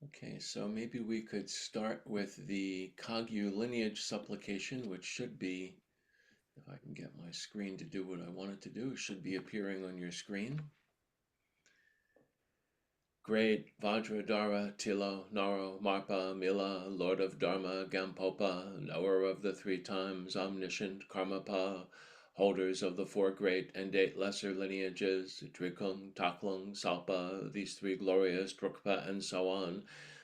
Okay, so maybe we could start with the Kagyu lineage supplication, which should be, if I can get my screen to do what I want it to do, should be appearing on your screen. Great Vajradhara Tilo Naro Marpa Mila, Lord of Dharma Gampopa, knower of the three times omniscient Karmapa, holders of the four great and eight lesser lineages, Trikung, Taklung, Salpa, these three glorious, Drukpa, and so on,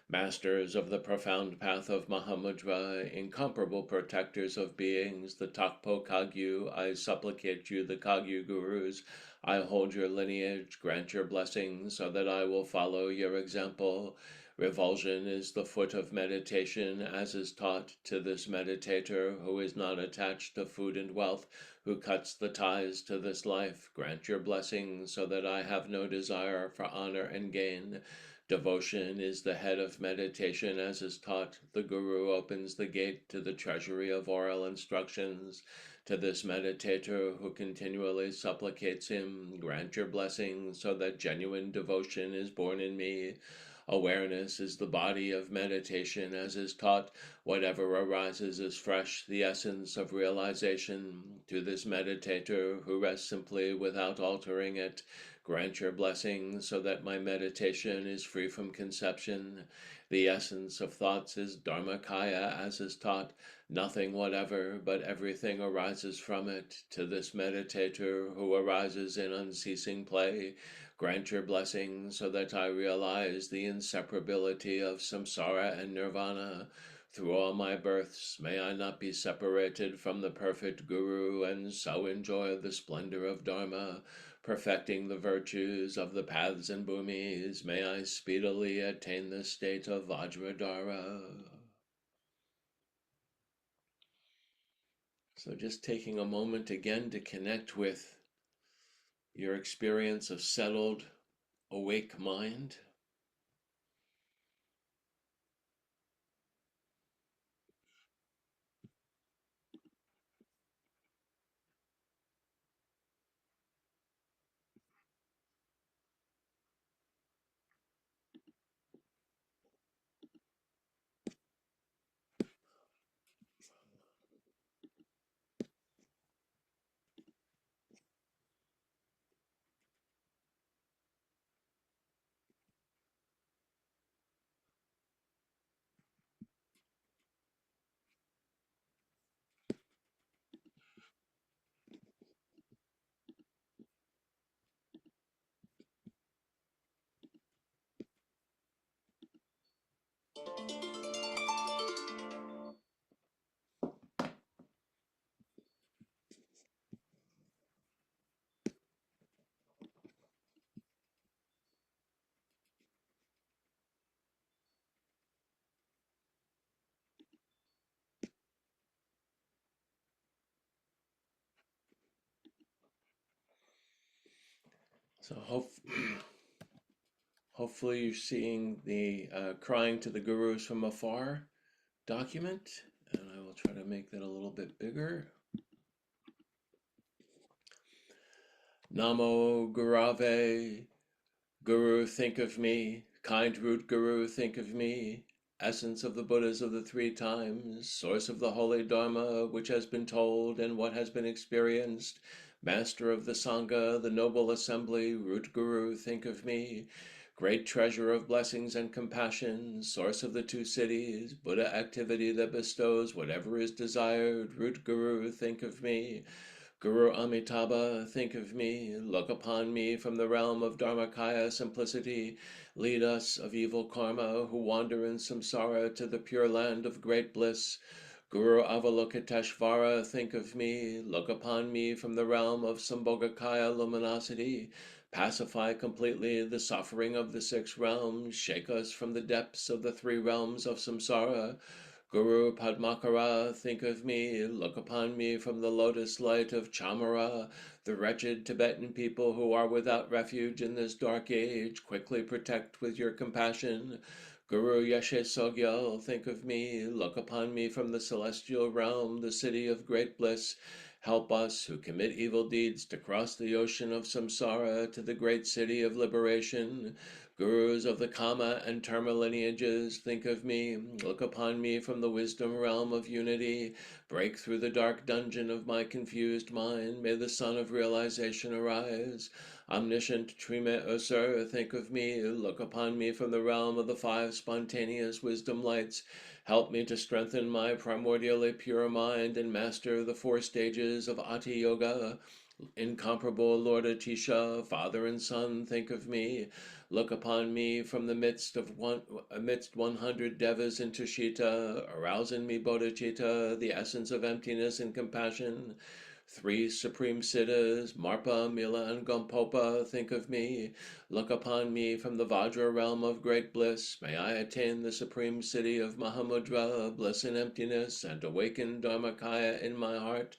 masters of the profound path of Mahamudra, incomparable protectors of beings, the Takpo Kagyu, I supplicate you, the Kagyu Gurus, I hold your lineage, grant your blessings, so that I will follow your example. Revulsion is the foot of meditation, as is taught to this meditator who is not attached to food and wealth, who cuts the ties to this life. Grant your blessings, so that I have no desire for honor and gain. Devotion is the head of meditation, as is taught. The Guru opens the gate to the treasury of oral instructions. To this meditator who continually supplicates him, grant your blessing so that genuine devotion is born in me. Awareness is the body of meditation, as is taught. Whatever arises is fresh, the essence of realization. To this meditator who rests simply without altering it, grant your blessing so that my meditation is free from conception. The essence of thoughts is Dharmakaya, as is taught. Nothing whatever, but everything arises from it. To this meditator who arises in unceasing play, grant your blessing so that I realize the inseparability of samsara and nirvana. Through all my births, may I not be separated from the perfect Guru, and so enjoy the splendor of Dharma, perfecting the virtues of the paths and bhumis. May I speedily attain the state of Vajradhara. So just taking a moment again to connect with your experience of settled, awake mind. So hopefully you're seeing the Crying to the Gurus from Afar document, and I will try to make that a little bit bigger. Namo Gurave, Guru, think of me. Kind root Guru, think of me. Essence of the Buddhas of the three times, source of the holy Dharma, which has been told and what has been experienced. Master of the Sangha, the noble assembly, root Guru, think of me. Great treasure of blessings and compassion, source of the two cities, Buddha activity that bestows whatever is desired, root Guru, think of me. Guru Amitabha, think of me, look upon me from the realm of Dharmakaya simplicity, lead us of evil karma who wander in samsara to the pure land of great bliss. Guru Avalokiteshvara, think of me, look upon me from the realm of Sambhogakaya luminosity, pacify completely the suffering of the six realms, shake us from the depths of the three realms of samsara. Guru Padmakara, think of me, look upon me from the lotus light of Chamara, the wretched Tibetan people who are without refuge in this dark age, quickly protect with your compassion. Guru Yeshe Sogyal, think of me, look upon me from the celestial realm, the city of great bliss. Help us who commit evil deeds to cross the ocean of samsara to the great city of liberation. Gurus of the Kama and Dharma lineages, think of me, look upon me from the wisdom realm of unity, break through the dark dungeon of my confused mind, may the sun of realization arise. Omniscient Trime Usur, think of me, look upon me from the realm of the five spontaneous wisdom lights, help me to strengthen my primordially pure mind and master the 4 stages of Ati Yoga. Incomparable Lord Atisha, Father and Son, think of me. Look upon me from the amidst 100 devas in Tushita, arouse in me bodhicitta, the essence of emptiness and compassion. 3 supreme siddhas, Marpa, Mila, and Gompopa, think of me. Look upon me from the Vajra realm of great bliss. May I attain the supreme city of Mahamudra, bliss and emptiness, and awaken Dharmakaya in my heart.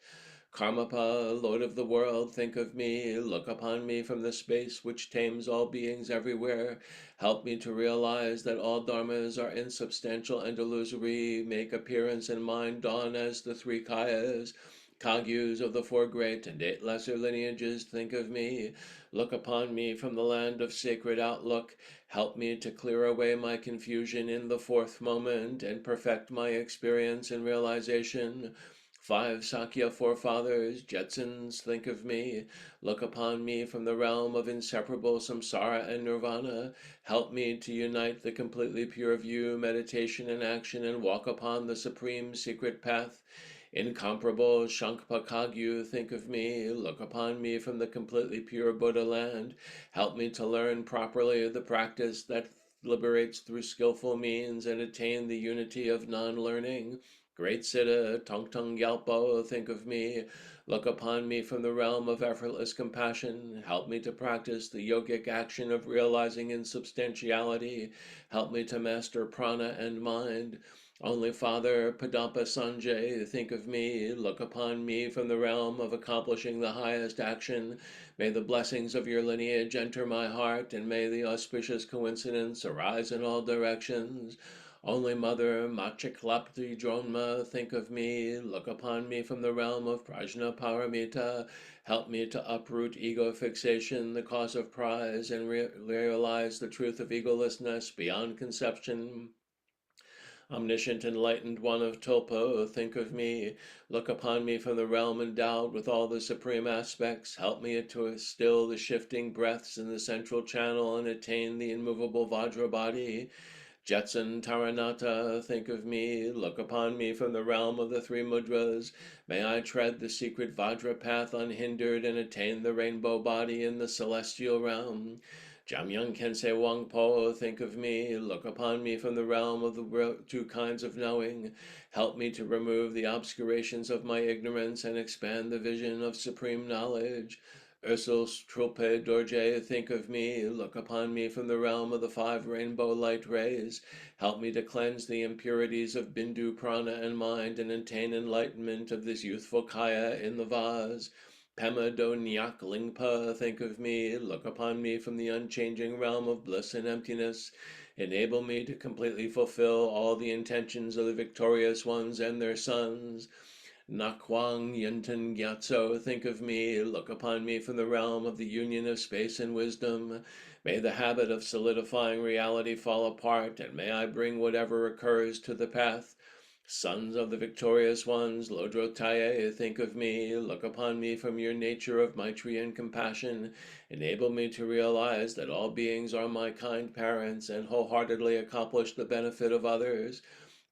Karmapa, Lord of the world, think of me, look upon me from the space which tames all beings everywhere. Help me to realize that all dharmas are insubstantial and illusory. Make appearance in mind dawn as the 3 kayas. Kagyus of the 4 great and 8 lesser lineages, think of me. Look upon me from the land of sacred outlook. Help me to clear away my confusion in the 4th moment and perfect my experience and realization. 5 Sakya forefathers, Jetsons, think of me. Look upon me from the realm of inseparable samsara and nirvana. Help me to unite the completely pure view, meditation, and action, and walk upon the supreme secret path. Incomparable Shankpa Kagyu, think of me. Look upon me from the completely pure Buddha land. Help me to learn properly the practice that liberates through skillful means and attain the unity of non-learning. Great Siddha, Tongtung Gyalpo, think of me. Look upon me from the realm of effortless compassion. Help me to practice the yogic action of realizing insubstantiality. Help me to master prana and mind. Only Father Padampa Sanjay, think of me. Look upon me from the realm of accomplishing the highest action. May the blessings of your lineage enter my heart, and may the auspicious coincidence arise in all directions. Only Mother Machiklapti Dronma, think of me, look upon me from the realm of Prajna Paramita, help me to uproot ego fixation, the cause of prize, and realize the truth of egolessness beyond conception. Omniscient enlightened one of Tulpa, think of me, look upon me from the realm endowed with all the supreme aspects, help me to still the shifting breaths in the central channel and attain the immovable Vajra body. Jetson Taranata, think of me, look upon me from the realm of the 3 mudras. May I tread the secret Vajra path unhindered and attain the rainbow body in the celestial realm. Jamyang Kensei Wangpo, think of me, look upon me from the realm of the 2 kinds of knowing. Help me to remove the obscurations of my ignorance and expand the vision of supreme knowledge. Ursus Trilpe Dorje, think of me, look upon me from the realm of the 5 rainbow light rays. Help me to cleanse the impurities of Bindu prana and mind and attain enlightenment of this youthful kaya in the vase. Pema Do Nyak Lingpa, think of me, look upon me from the unchanging realm of bliss and emptiness. Enable me to completely fulfill all the intentions of the victorious ones and their sons. Nakwang Yenten Gyatso, think of me, look upon me from the realm of the union of space and wisdom. May the habit of solidifying reality fall apart, and may I bring whatever occurs to the path. Sons of the victorious ones, Lodro Taye, think of me, look upon me from your nature of Maitri and compassion. Enable me to realize that all beings are my kind parents and wholeheartedly accomplish the benefit of others.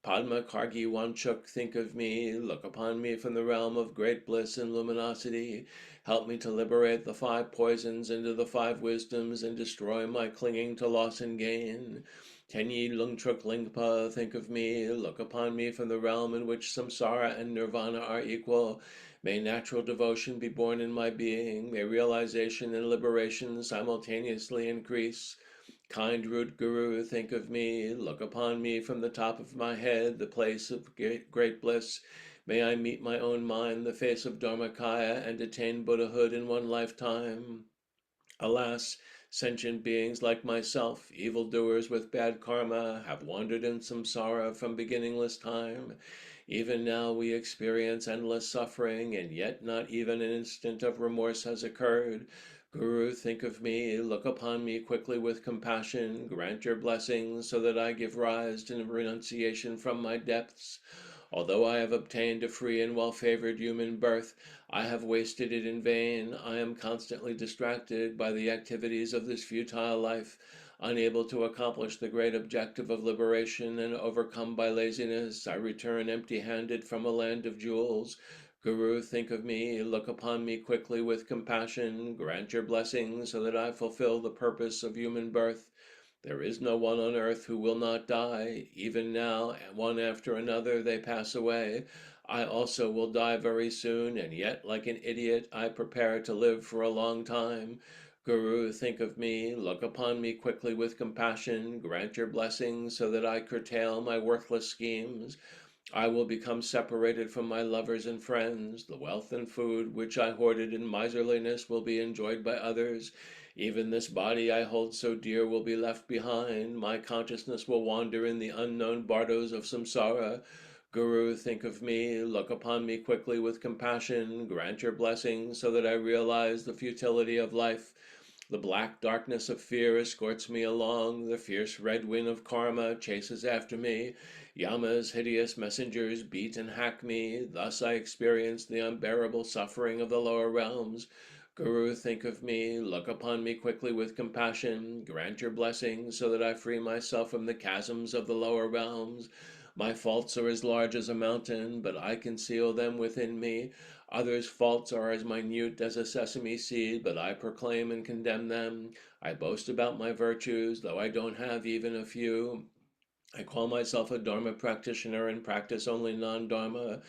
Padma Kargi Wanchuk, think of me, look upon me from the realm of great bliss and luminosity. Help me to liberate the 5 poisons into the 5 wisdoms and destroy my clinging to loss and gain. Tenyi Lungtruk Lingpa, think of me, look upon me from the realm in which samsara and nirvana are equal. May natural devotion be born in my being, may realization and liberation simultaneously increase. Kind root Guru, think of me, look upon me from the top of my head, the place of great bliss. May I meet my own mind, the face of Dharmakaya, and attain Buddhahood in one lifetime. Alas, sentient beings like myself, evildoers with bad karma, have wandered in samsara from beginningless time. Even now we experience endless suffering, and yet not even an instant of remorse has occurred. Guru, think of me, look upon me quickly with compassion, grant your blessings so that I give rise to renunciation from my depths. Although I have obtained a free and well-favored human birth, I have wasted it in vain. I am constantly distracted by the activities of this futile life, unable to accomplish the great objective of liberation, and overcome by laziness, I return empty-handed from a land of jewels. Guru, think of me, look upon me quickly with compassion, grant your blessings so that I fulfill the purpose of human birth. There is no one on earth who will not die. Even now, one after another, they pass away. I also will die very soon, and yet, like an idiot, I prepare to live for a long time. Guru, think of me, look upon me quickly with compassion, grant your blessings so that I curtail my worthless schemes. I will become separated from my lovers and friends. The wealth and food which I hoarded in miserliness will be enjoyed by others. Even this body I hold so dear will be left behind. My consciousness will wander in the unknown bardos of samsara. Guru, think of me, look upon me quickly with compassion, grant your blessings so that I realize the futility of life. The black darkness of fear escorts me along, the fierce red wind of karma chases after me, Yama's hideous messengers beat and hack me, thus I experience the unbearable suffering of the lower realms. Guru, think of me, look upon me quickly with compassion, grant your blessings so that I free myself from the chasms of the lower realms. My faults are as large as a mountain, but I conceal them within me. Others' faults are as minute as a sesame seed, but I proclaim and condemn them. I boast about my virtues, though I don't have even a few. I call myself a Dharma practitioner and practice only non-Dharma.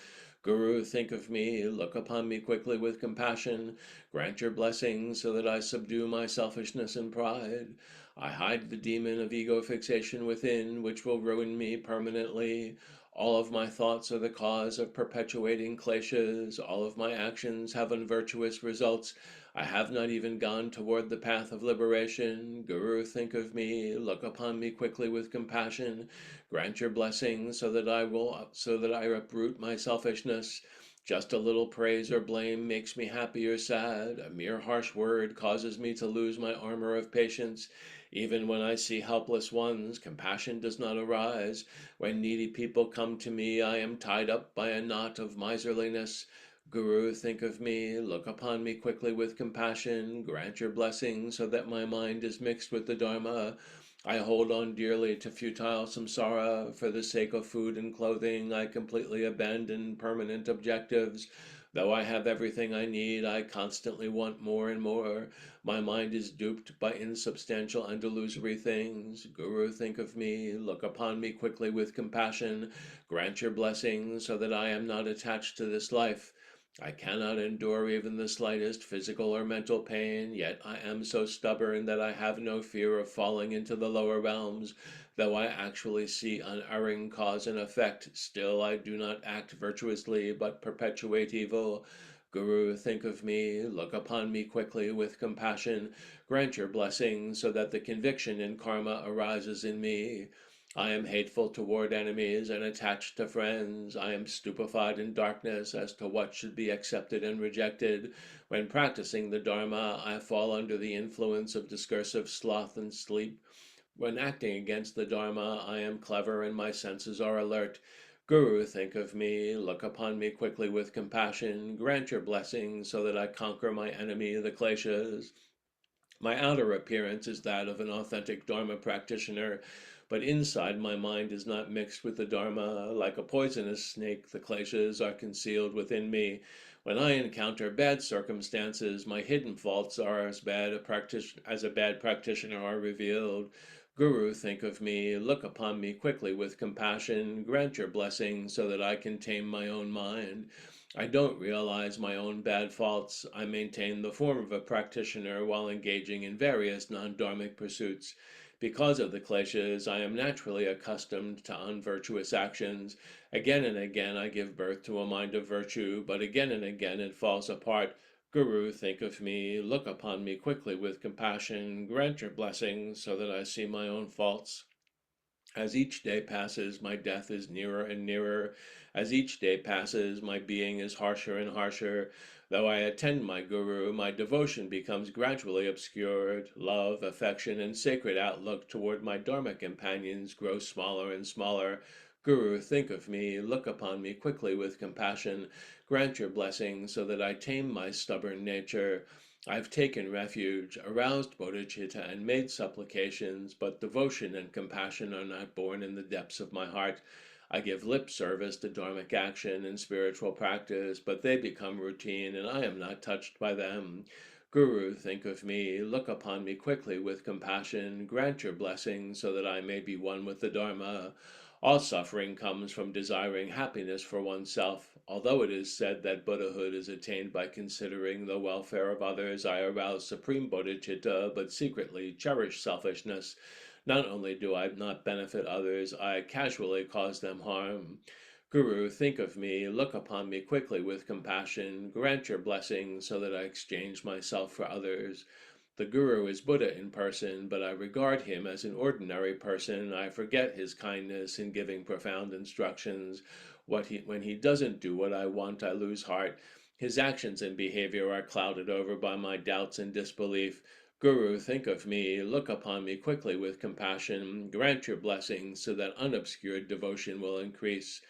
Guru, think of me, look upon me quickly with compassion, grant your blessings so that I subdue my selfishness and pride. I hide the demon of ego fixation within, which will ruin me permanently. All of my thoughts are the cause of perpetuating kleshas. All of my actions have unvirtuous results. I have not even gone toward the path of liberation. Guru, think of me, look upon me quickly with compassion, grant your blessings so that I uproot my selfishness. Just a little praise or blame makes me happy or sad. A mere harsh word causes me to lose my armor of patience. Even when I see helpless ones, compassion does not arise. When needy people come to me, I am tied up by a knot of miserliness. Guru, think of me, look upon me quickly with compassion, grant your blessings so that my mind is mixed with the Dharma. I hold on dearly to futile samsara. For the sake of food and clothing, I completely abandon permanent objectives. Though I have everything I need, I constantly want more and more. My mind is duped by insubstantial and illusory things. Guru, think of me, look upon me quickly with compassion, grant your blessings so that I am not attached to this life. I cannot endure even the slightest physical or mental pain, yet I am so stubborn that I have no fear of falling into the lower realms. Though I actually see unerring cause and effect, still I do not act virtuously, but perpetuate evil. Guru, think of me, look upon me quickly with compassion, grant your blessing so that the conviction in karma arises in me. I am hateful toward enemies and attached to friends. I am stupefied in darkness as to what should be accepted and rejected. When practicing the Dharma, I fall under the influence of discursive sloth and sleep. When acting against the Dharma, I am clever and my senses are alert. Guru, think of me, look upon me quickly with compassion, grant your blessing so that I conquer my enemy, the kleshas. My outer appearance is that of an authentic Dharma practitioner, but inside my mind is not mixed with the Dharma. Like a poisonous snake, the kleshas are concealed within me. When I encounter bad circumstances, my hidden faults are as a bad practitioner are revealed. Guru, think of me, look upon me quickly with compassion, grant your blessing so that I can tame my own mind. I don't realize my own bad faults. I maintain the form of a practitioner while engaging in various non-dharmic pursuits. Because of the kleshas, I am naturally accustomed to unvirtuous actions. Again and again I give birth to a mind of virtue, but again and again it falls apart. Guru, think of me, look upon me quickly with compassion, grant your blessing so that I see my own faults. As each day passes, my death is nearer and nearer. As each day passes, my being is harsher and harsher. Though I attend my guru, my devotion becomes gradually obscured. Love, affection, and sacred outlook toward my Dharma companions grow smaller and smaller. Guru, think of me, look upon me quickly with compassion. Grant your blessing so that I tame my stubborn nature. I've taken refuge, aroused bodhicitta, and made supplications, but devotion and compassion are not born in the depths of my heart. I give lip service to dharmic action and spiritual practice, but they become routine, and I am not touched by them. Guru, think of me, look upon me quickly with compassion, grant your blessing so that I may be one with the Dharma. All suffering comes from desiring happiness for oneself. Although it is said that Buddhahood is attained by considering the welfare of others, I arouse supreme bodhicitta, but secretly cherish selfishness. Not only do I not benefit others, I casually cause them harm. Guru, think of me, look upon me quickly with compassion, grant your blessing so that I exchange myself for others. The Guru is Buddha in person, but I regard him as an ordinary person. I forget his kindness in giving profound instructions. When he doesn't do what I want, I lose heart. His actions and behavior are clouded over by my doubts and disbelief. Guru, think of me, look upon me quickly with compassion, grant your blessing so that unobscured devotion will increase.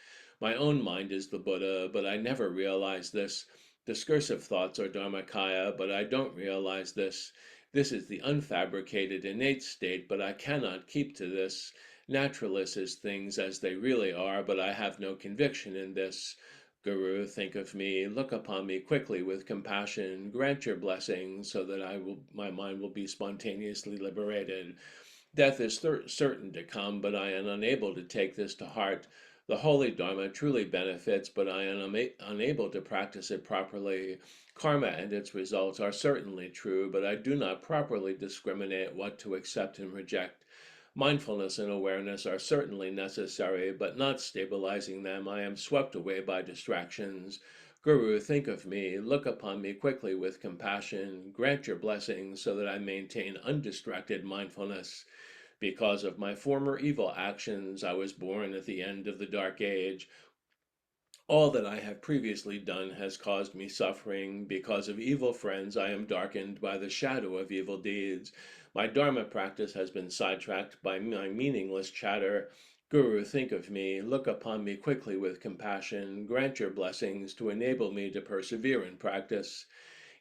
My own mind is the Buddha, but I never realize this. Discursive thoughts are Dharmakaya, but I don't realize this. This is the unfabricated innate state, but I cannot keep to this. Naturalist is things as they really are, but I have no conviction in this. Guru, think of me, look upon me quickly with compassion, grant your blessing so that my mind will be spontaneously liberated. Death is certain to come, but I am unable to take this to heart. The holy Dharma truly benefits, but I am unable to practice it properly. Karma and its results are certainly true, but I do not properly discriminate what to accept and reject. Mindfulness and awareness are certainly necessary, but not stabilizing them. I am swept away by distractions. Guru, think of me, look upon me quickly with compassion, grant your blessings so that I maintain undistracted mindfulness. Because of my former evil actions, I was born at the end of the Dark Age. All that I have previously done has caused me suffering. Because of evil friends, I am darkened by the shadow of evil deeds. My Dharma practice has been sidetracked by my meaningless chatter. Guru, think of me, look upon me quickly with compassion, grant your blessings to enable me to persevere in practice.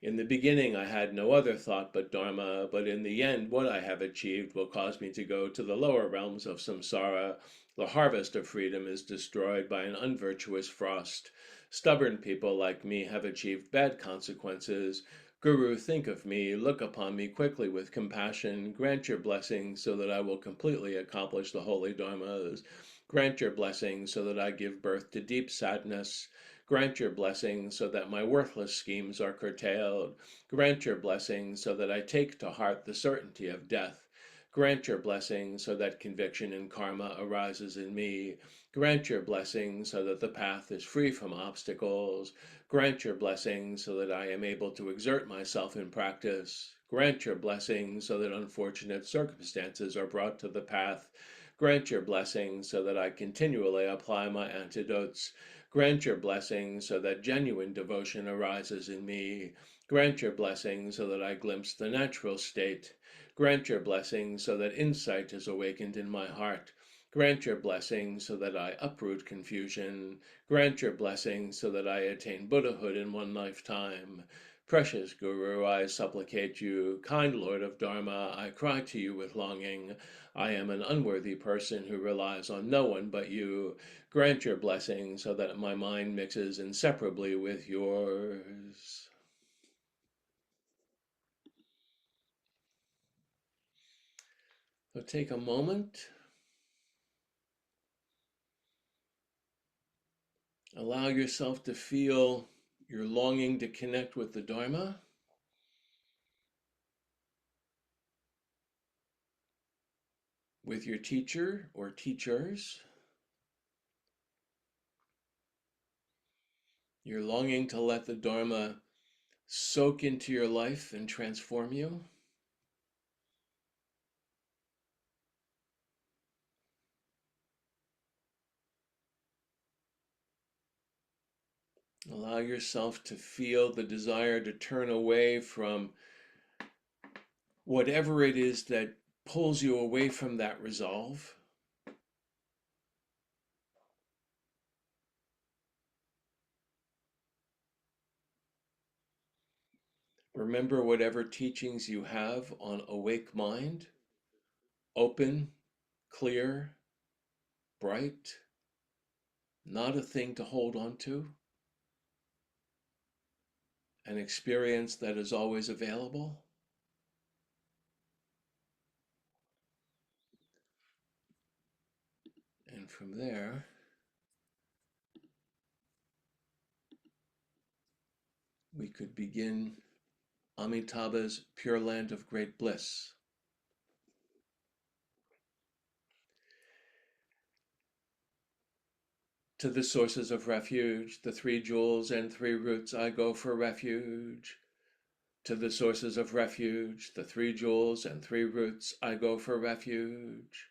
In the beginning I had no other thought but Dharma, but in the end what I have achieved will cause me to go to the lower realms of samsara. The harvest of freedom is destroyed by an unvirtuous frost. Stubborn people like me have achieved bad consequences. Guru, think of me, look upon me quickly with compassion, grant your blessing so that I will completely accomplish the holy dharmas. Grant your blessing so that I give birth to deep sadness. Grant your blessing so that my worthless schemes are curtailed. Grant your blessing so that I take to heart the certainty of death. Grant your blessing so that conviction in karma arises in me. Grant your blessing so that the path is free from obstacles. Grant your blessing so that I am able to exert myself in practice. Grant your blessing so that unfortunate circumstances are brought to the path. Grant your blessing so that I continually apply my antidotes. Grant your blessing so that genuine devotion arises in me. Grant your blessing so that I glimpse the natural state. Grant your blessing so that insight is awakened in my heart. Grant your blessing so that I uproot confusion. Grant your blessing so that I attain Buddhahood in one lifetime. Precious Guru, I supplicate you, kind Lord of Dharma, I cry to you with longing. I am an unworthy person who relies on no one but you. Grant your blessing so that my mind mixes inseparably with yours. So take a moment, allow yourself to feel your longing to connect with the Dharma, with your teacher or teachers. You're longing to let the Dharma soak into your life and transform you. Allow yourself to feel the desire to turn away from whatever it is that pulls you away from that resolve. Remember whatever teachings you have on awake mind, open, clear, bright, not a thing to hold on to, an experience that is always available. And from there, we could begin Amitabha's Pure Land of Great Bliss. To the sources of refuge, the three jewels and three roots, I go for refuge. To the sources of refuge, the three jewels and three roots, I go for refuge.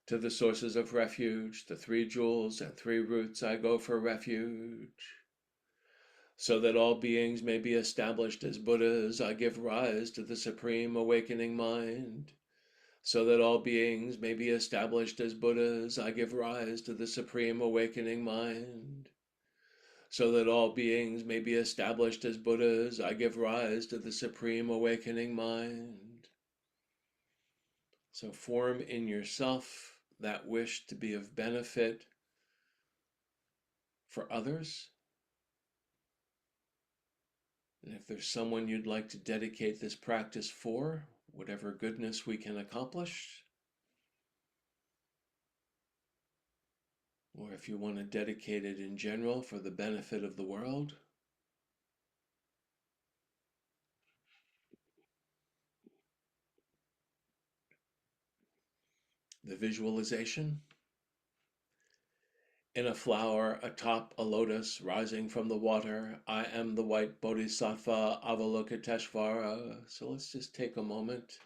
To the sources of refuge, the three jewels and three roots, I go for refuge. So that all beings may be established as Buddhas, I give rise to the supreme awakening mind. So that all beings may be established as Buddhas, I give rise to the supreme awakening mind. So that all beings may be established as Buddhas, I give rise to the supreme awakening mind. So form in yourself that wish to be of benefit for others. And if there's someone you'd like to dedicate this practice for, whatever goodness we can accomplish, or if you want to dedicate it in general for the benefit of the world, the visualization. In a flower, atop a lotus rising from the water, I am the white bodhisattva Avalokiteshvara. So let's just take a moment.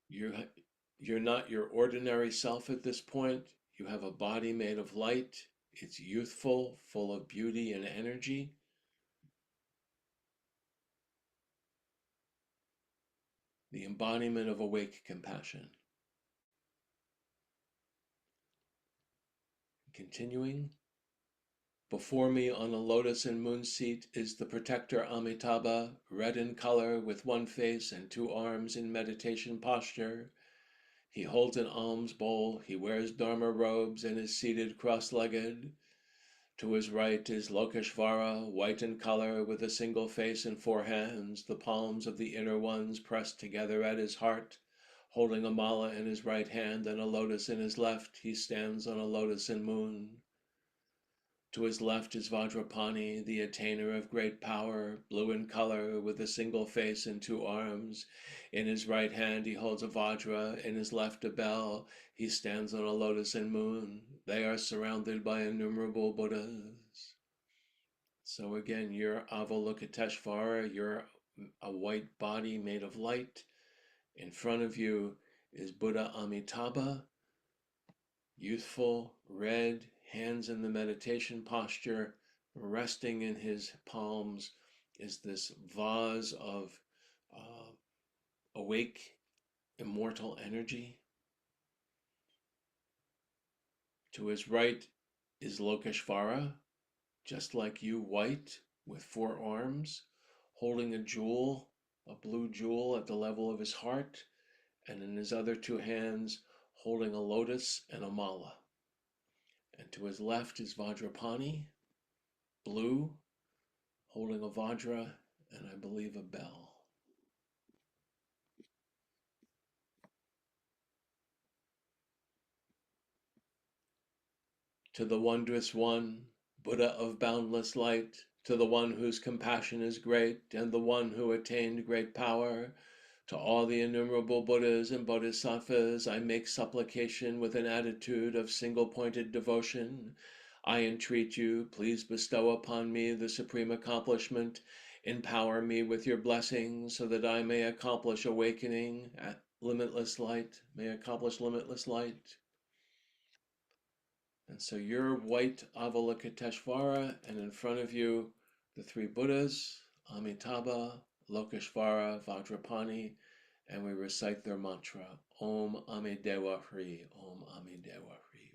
You're, you're not your ordinary self at this point. You have a body made of light. It's youthful, full of beauty and energy. The embodiment of awake compassion. Continuing, before me on a lotus and moon seat is the protector Amitabha, red in color with one face and two arms in meditation posture. He holds an alms bowl, he wears Dharma robes and is seated cross-legged. To his right is Lokeshvara, white in color with a single face and four hands, the palms of the inner ones pressed together at his heart. Holding a mala in his right hand and a lotus in his left, he stands on a lotus and moon. To his left is Vajrapani, the attainer of great power, blue in color, with a single face and two arms. In his right hand he holds a Vajra, in his left a bell. He stands on a lotus and moon. They are surrounded by innumerable Buddhas. So again, you're Avalokiteshvara, you're a white body made of light. In front of you is Buddha Amitabha, youthful, red, hands in the meditation posture, resting in his palms is this vase of uh, awake, immortal energy. To his right is Lokeshvara, just like you, white, with four arms, holding a jewel, a blue jewel at the level of his heart, and in his other two hands, holding a lotus and a mala. And to his left is Vajrapani, blue, holding a Vajra and I believe a bell. To the wondrous one, Buddha of boundless light, to the one whose compassion is great and the one who attained great power, to all the innumerable Buddhas and Bodhisattvas, I make supplication with an attitude of single-pointed devotion. I entreat you, please bestow upon me the supreme accomplishment. Empower me with your blessings so that I may accomplish awakening at limitless light, may accomplish limitless light. And so you're white Avalokiteshvara, and in front of you, the three Buddhas, Amitabha, Lokeshvara, Vajrapani, and we recite their mantra, Om Amidewa Hri, Om Amidewa Hri.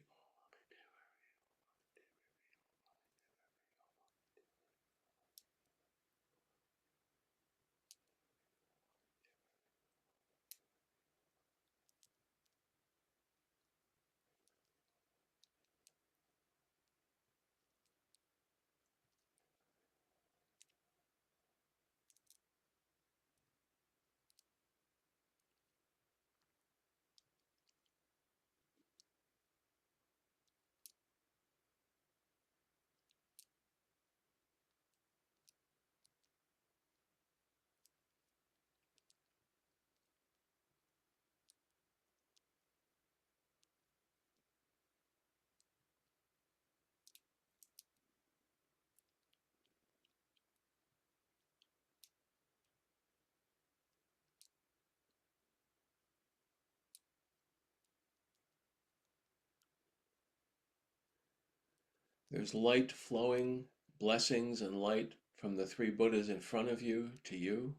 There's light flowing, blessings and light from the three Buddhas in front of you to you,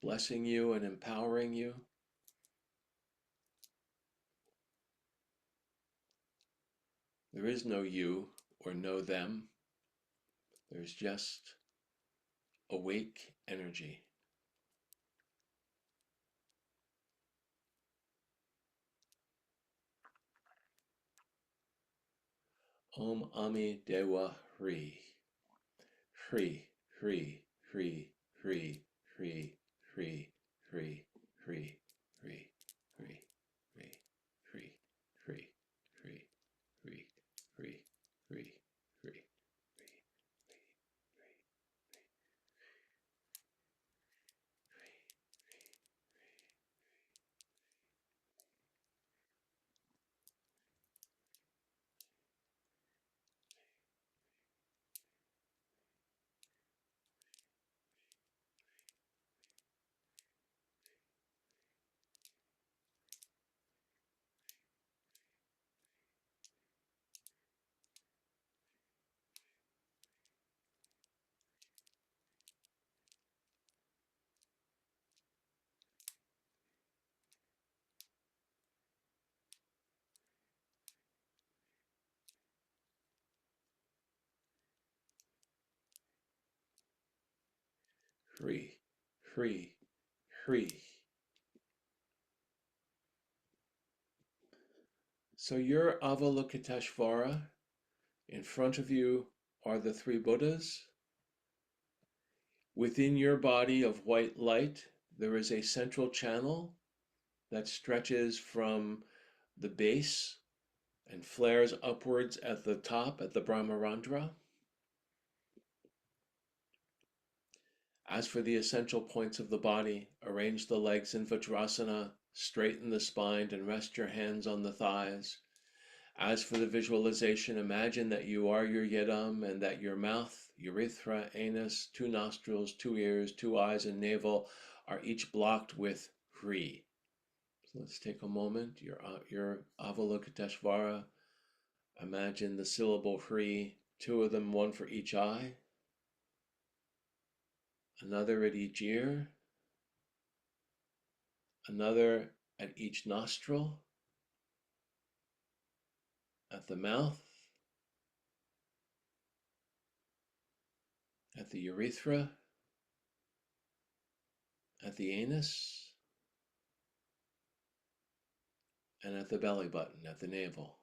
blessing you and empowering you. There is no you or no them. There's just awake energy. Om Ami Dewa Hri. Hri, Hri, Hri, Hri, Hri, Hri, Hri, Hri, Hri, Hri, Hri, Hri, Hri, Hri, Hri, Hri, Hri, Hri. Hri, Hri, Hri. So you're Avalokiteshvara. In front of you are the three Buddhas. Within your body of white light, there is a central channel that stretches from the base and flares upwards at the top at the Brahmarandra. As for the essential points of the body, arrange the legs in Vajrasana, straighten the spine, and rest your hands on the thighs. As for the visualization, imagine that you are your yidam and that your mouth, urethra, anus, two nostrils, two ears, two eyes, and navel are each blocked with Hri. So let's take a moment. Your Avalokiteshvara. Imagine the syllable Hri, two of them, one for each eye, another at each ear, another at each nostril, at the mouth, at the urethra, at the anus, and at the belly button, at the navel.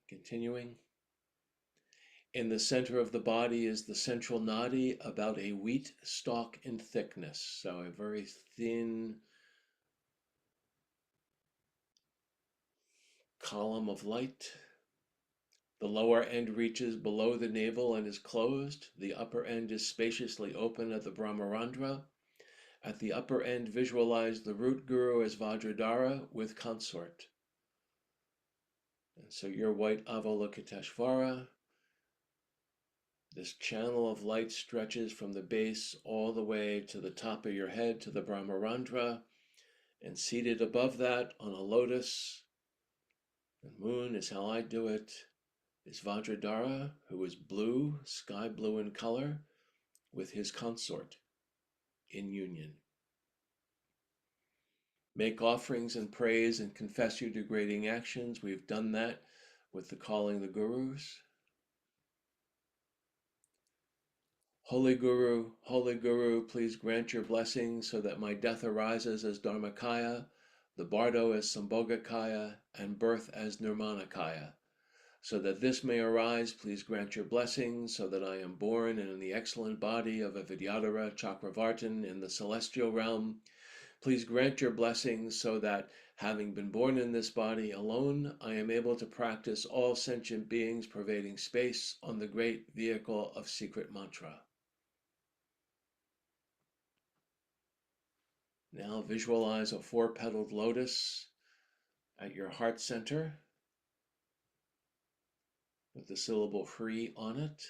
Continuing. In the center of the body is the central nadi, about a wheat stalk in thickness, so a very thin column of light. The lower end reaches below the navel and is closed. The upper end is spaciously open at the Brahmarandra. At the upper end, visualize the root guru as Vajradhara with consort. And so your white Avalokiteshvara, this channel of light stretches from the base all the way to the top of your head, to the Brahmarandra. And seated above that on a lotus, the moon is how I do it, is Vajradhara, who is blue, sky blue in color, with his consort in union. Make offerings and praise and confess your degrading actions. We've done that with the calling the gurus. Holy Guru, please grant your blessing so that my death arises as Dharmakaya, the bardo as Sambhogakaya, and birth as Nirmanakaya. So that this may arise, please grant your blessing so that I am born in the excellent body of a Vidyadhara Chakravartin in the celestial realm. Please grant your blessings so that, having been born in this body alone, I am able to practice all sentient beings pervading space on the great vehicle of secret mantra. Now visualize a four-petaled lotus at your heart center with the syllable Hri on it.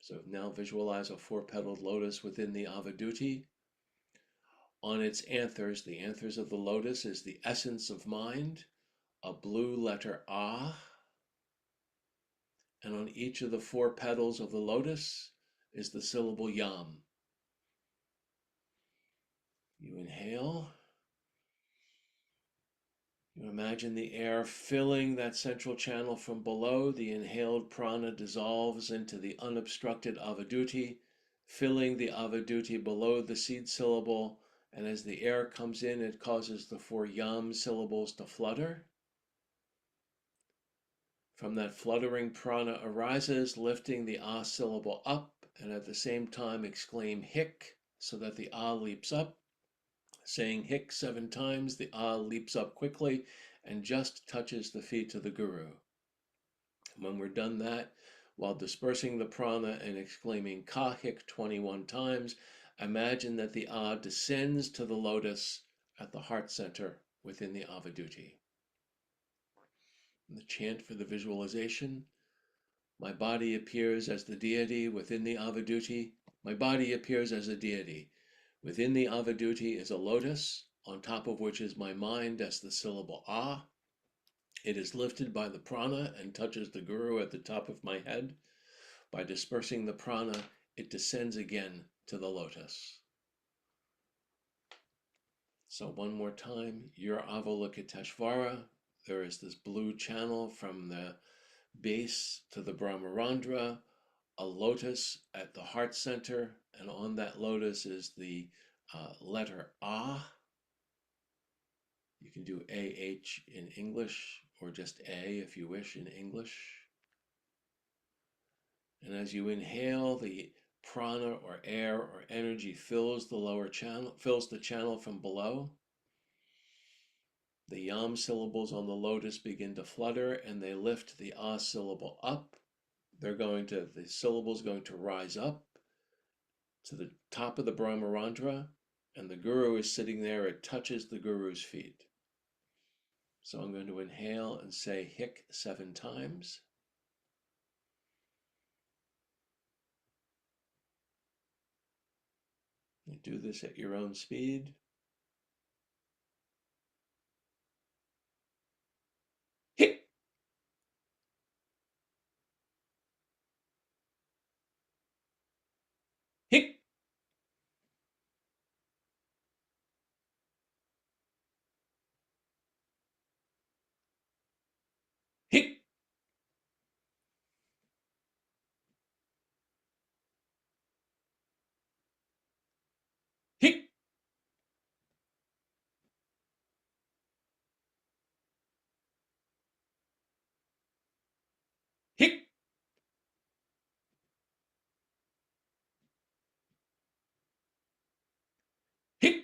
So now visualize a four-petaled lotus within the Avaduti. On its anthers, the anthers of the lotus is the essence of mind, a blue letter Ah. And on each of the four petals of the lotus is the syllable Yam. You inhale. You imagine the air filling that central channel from below. The inhaled prana dissolves into the unobstructed Avaduti, filling the Avaduti below the seed syllable. And as the air comes in, it causes the four Yam syllables to flutter. From that fluttering prana arises, lifting the Ah syllable up, and at the same time exclaim Hik, so that the Ah leaps up. Saying Hik 7 times, the Ah leaps up quickly and just touches the feet of the Guru. When we're done that, while dispersing the prana and exclaiming Ka Hik 21 times, imagine that the Ah descends to the lotus at the heart center within the Avaduti. And the chant for the visualization: my body appears as the deity within the Avaduti. My body appears as a deity. Within the Avaduti is a lotus, on top of which is my mind as the syllable Ah. It is lifted by the prana and touches the Guru at the top of my head. By dispersing the prana, it descends again to the lotus. So one more time, your Avalokiteshvara. There is this blue channel from the base to the Brahmarandra, a lotus at the heart center, and on that lotus is the letter Ah. You can do AH in English, or just A if you wish in English. And as you inhale, the prana or air or energy fills the lower channel, fills the channel from below. The Yam syllables on the lotus begin to flutter, and they lift the Ah syllable up. The syllable's going to rise up to the top of the Brahmarandra, and the Guru is sitting there. It touches the Guru's feet. So I'm going to inhale and say Hik 7 times. You do this at your own speed. Hik, hik, hik, hik, hik, hik.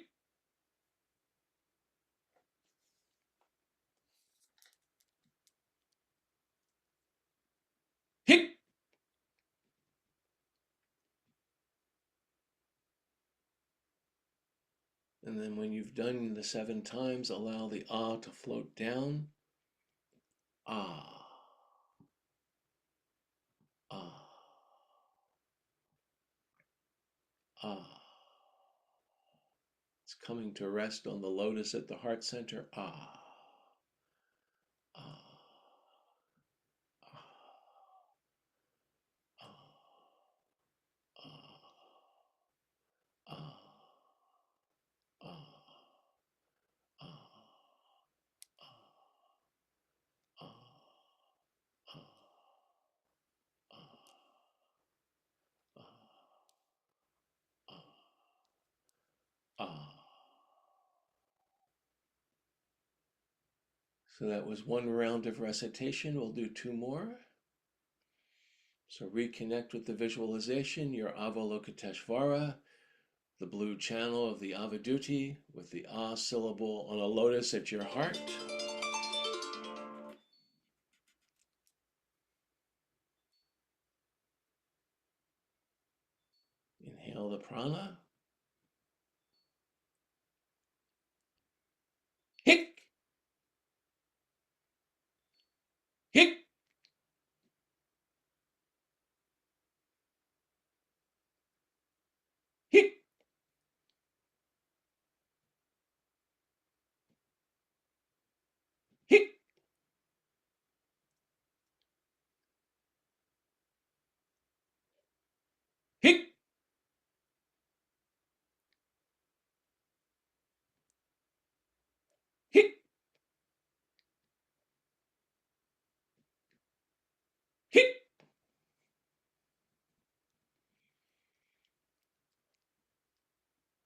Hik. And then when you've done the 7 times, allow the Ah to float down. Ah, ah, ah. It's coming to rest on the lotus at the heart center. Ah, ah, ah, ah, ah, ah, ah, ah, ah, ah. So that was one round of recitation. We'll do two more. So reconnect with the visualization, your Avalokiteshvara, the blue channel of the Avaduti with the Ah syllable on a lotus at your heart. Inhale the prana. Hic, hic, hic, hic, hic, hic, hic.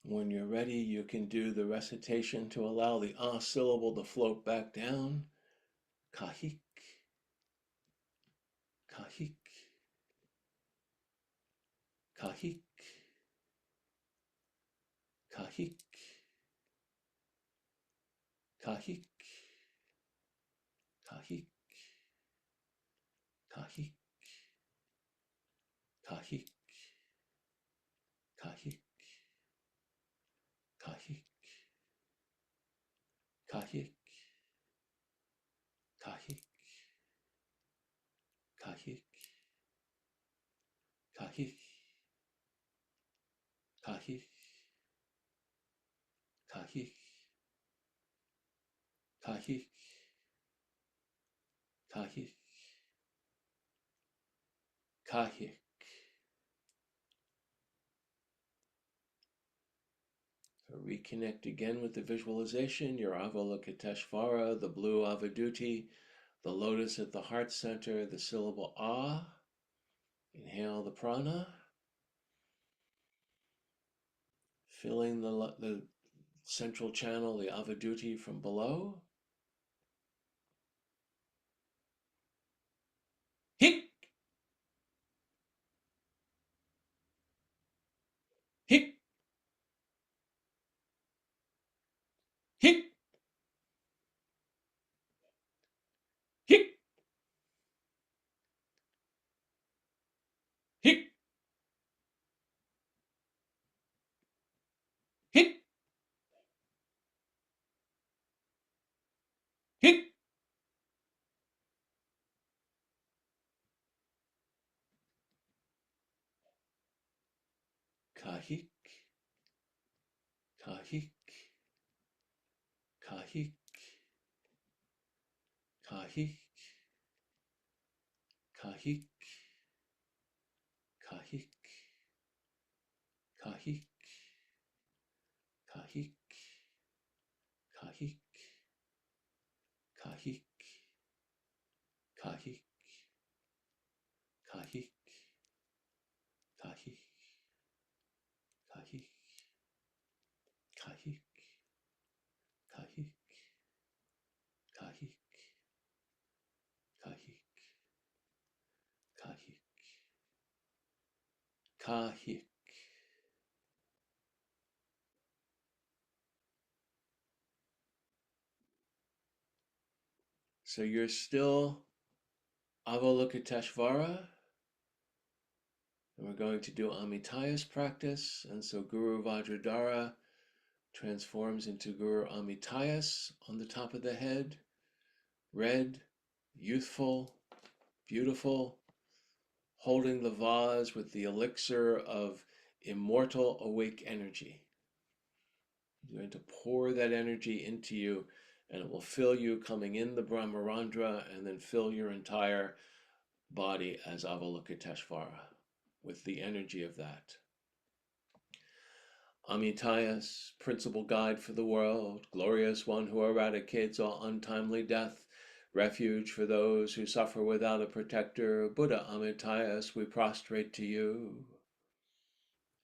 When you're ready, you can do the recitation to allow the Ah syllable to float back down. Kahik, kahik, kahik, kahik, kahik, kahik, kahik, kahik, kahik, kahik, kahik, kahik, kahik, kahik, kahik, kahik, kahik, kahik, kahik. So reconnect again with the visualization, your Avalokiteshvara, the blue Avaduti, the lotus at the heart center, the syllable Ah. Inhale the prana, filling the central channel, the Avaduti from below. Hic, hic, hic, hic, hic, hic, hic. Kahik, kahik, kahik, kahik, kahik, kahik, kahik, kahik, kahik, kahik, kahik, kahik, kahik, kahik, kahik, kahik, kahik, kahik, kahik, kahik. So you're still Avalokiteshvara, and we're going to do Amitayus practice. And so Guru Vajradhara transforms into Guru Amitayus on the top of the head, red, youthful, beautiful, holding the vase with the elixir of immortal awake energy. You're going to pour that energy into you, and it will fill you coming in the Brahmarandra and then fill your entire body as Avalokiteshvara with the energy of that. Amitayas, principal guide for the world, glorious one who eradicates all untimely death, refuge for those who suffer without a protector, Buddha Amitayas, we prostrate to you.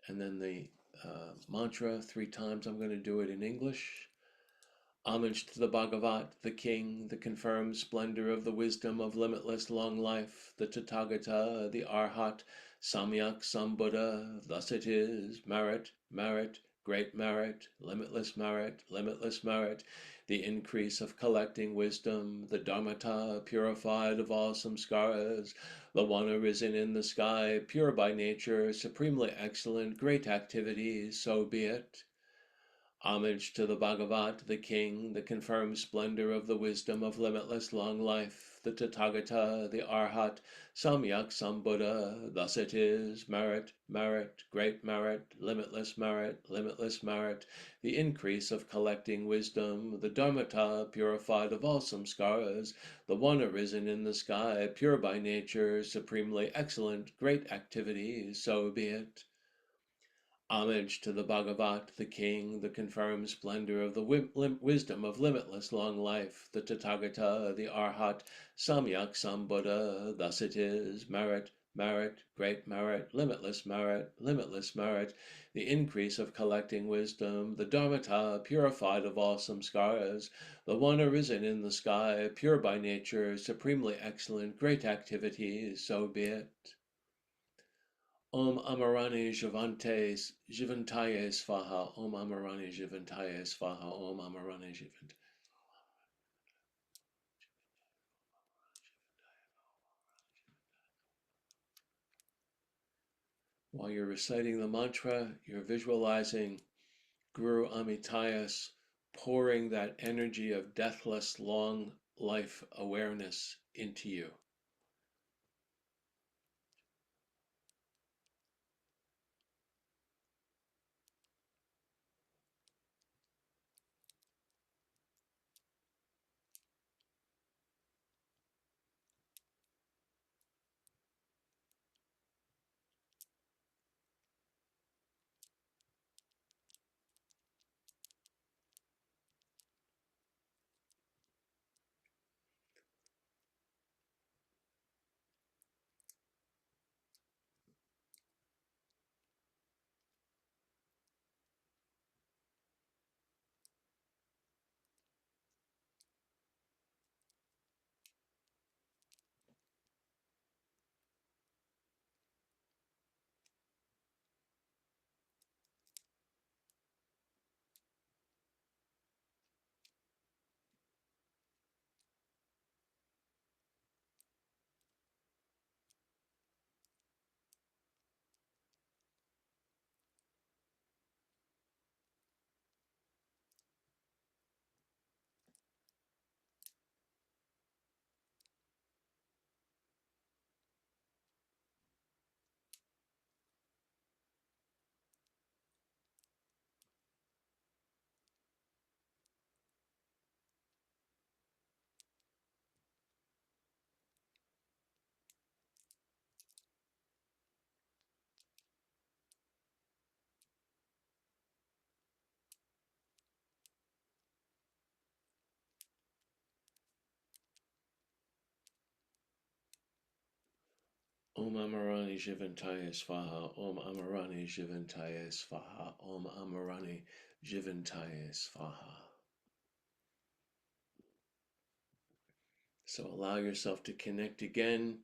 And then the mantra 3 times. I'm going to do it in English. Homage to the Bhagavat, the King, the confirmed splendor of the wisdom of limitless long life, the Tathagata, the Arhat, Samyak Sambuddha. Thus it is, merit, merit, great merit, limitless merit, limitless merit, the increase of collecting wisdom, the Dharmata, purified of all samskaras, the one arisen in the sky, pure by nature, supremely excellent, great activities, so be it. Homage to the Bhagavat, the King, the confirmed splendor of the wisdom of limitless long life, the Tathagata, the Arhat, Samyak Sambuddha. Thus it is, merit, merit, great merit, limitless merit, limitless merit, the increase of collecting wisdom, the Dharmata, purified of all samskaras, the one arisen in the sky, pure by nature, supremely excellent, great activities, so be it. Homage to the Bhagavat, the King, the confirmed splendor of the wisdom of limitless long life, the Tathagata, the Arhat, Samyak Sambuddha. Thus it is, merit, merit, great merit, limitless merit, limitless merit, the increase of collecting wisdom, the Dharmata, purified of all samskaras, the one arisen in the sky, pure by nature, supremely excellent, great activities, so be it. Om Amarani Jivantaye Svaha. Om Amarani Jivantaye Svaha. Om Amarani Jivantaye. While you're reciting the mantra, you're visualizing Guru Amitayas pouring that energy of deathless long life awareness into you. Om Amarani Jivantaye Svaha. Om Amarani Jivantaye Svaha. Om Amarani Jivantaye Svaha. So allow yourself to connect again.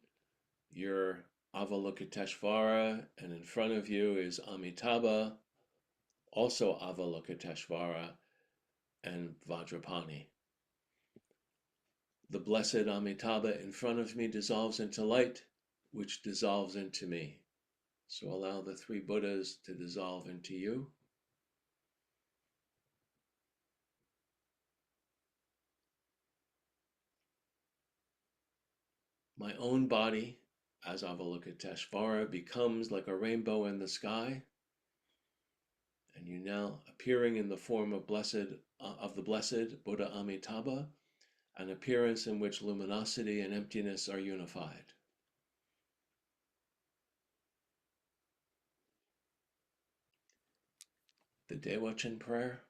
You're Avalokiteshvara, and in front of you is Amitabha, also Avalokiteshvara, and Vajrapani. The blessed Amitabha in front of me dissolves into light, which dissolves into me. So allow the 3 Buddhas to dissolve into you. My own body, as Avalokiteshvara, becomes like a rainbow in the sky, and you now appearing in the form of the blessed Buddha Amitabha, an appearance in which luminosity and emptiness are unified. The Dewachin prayer.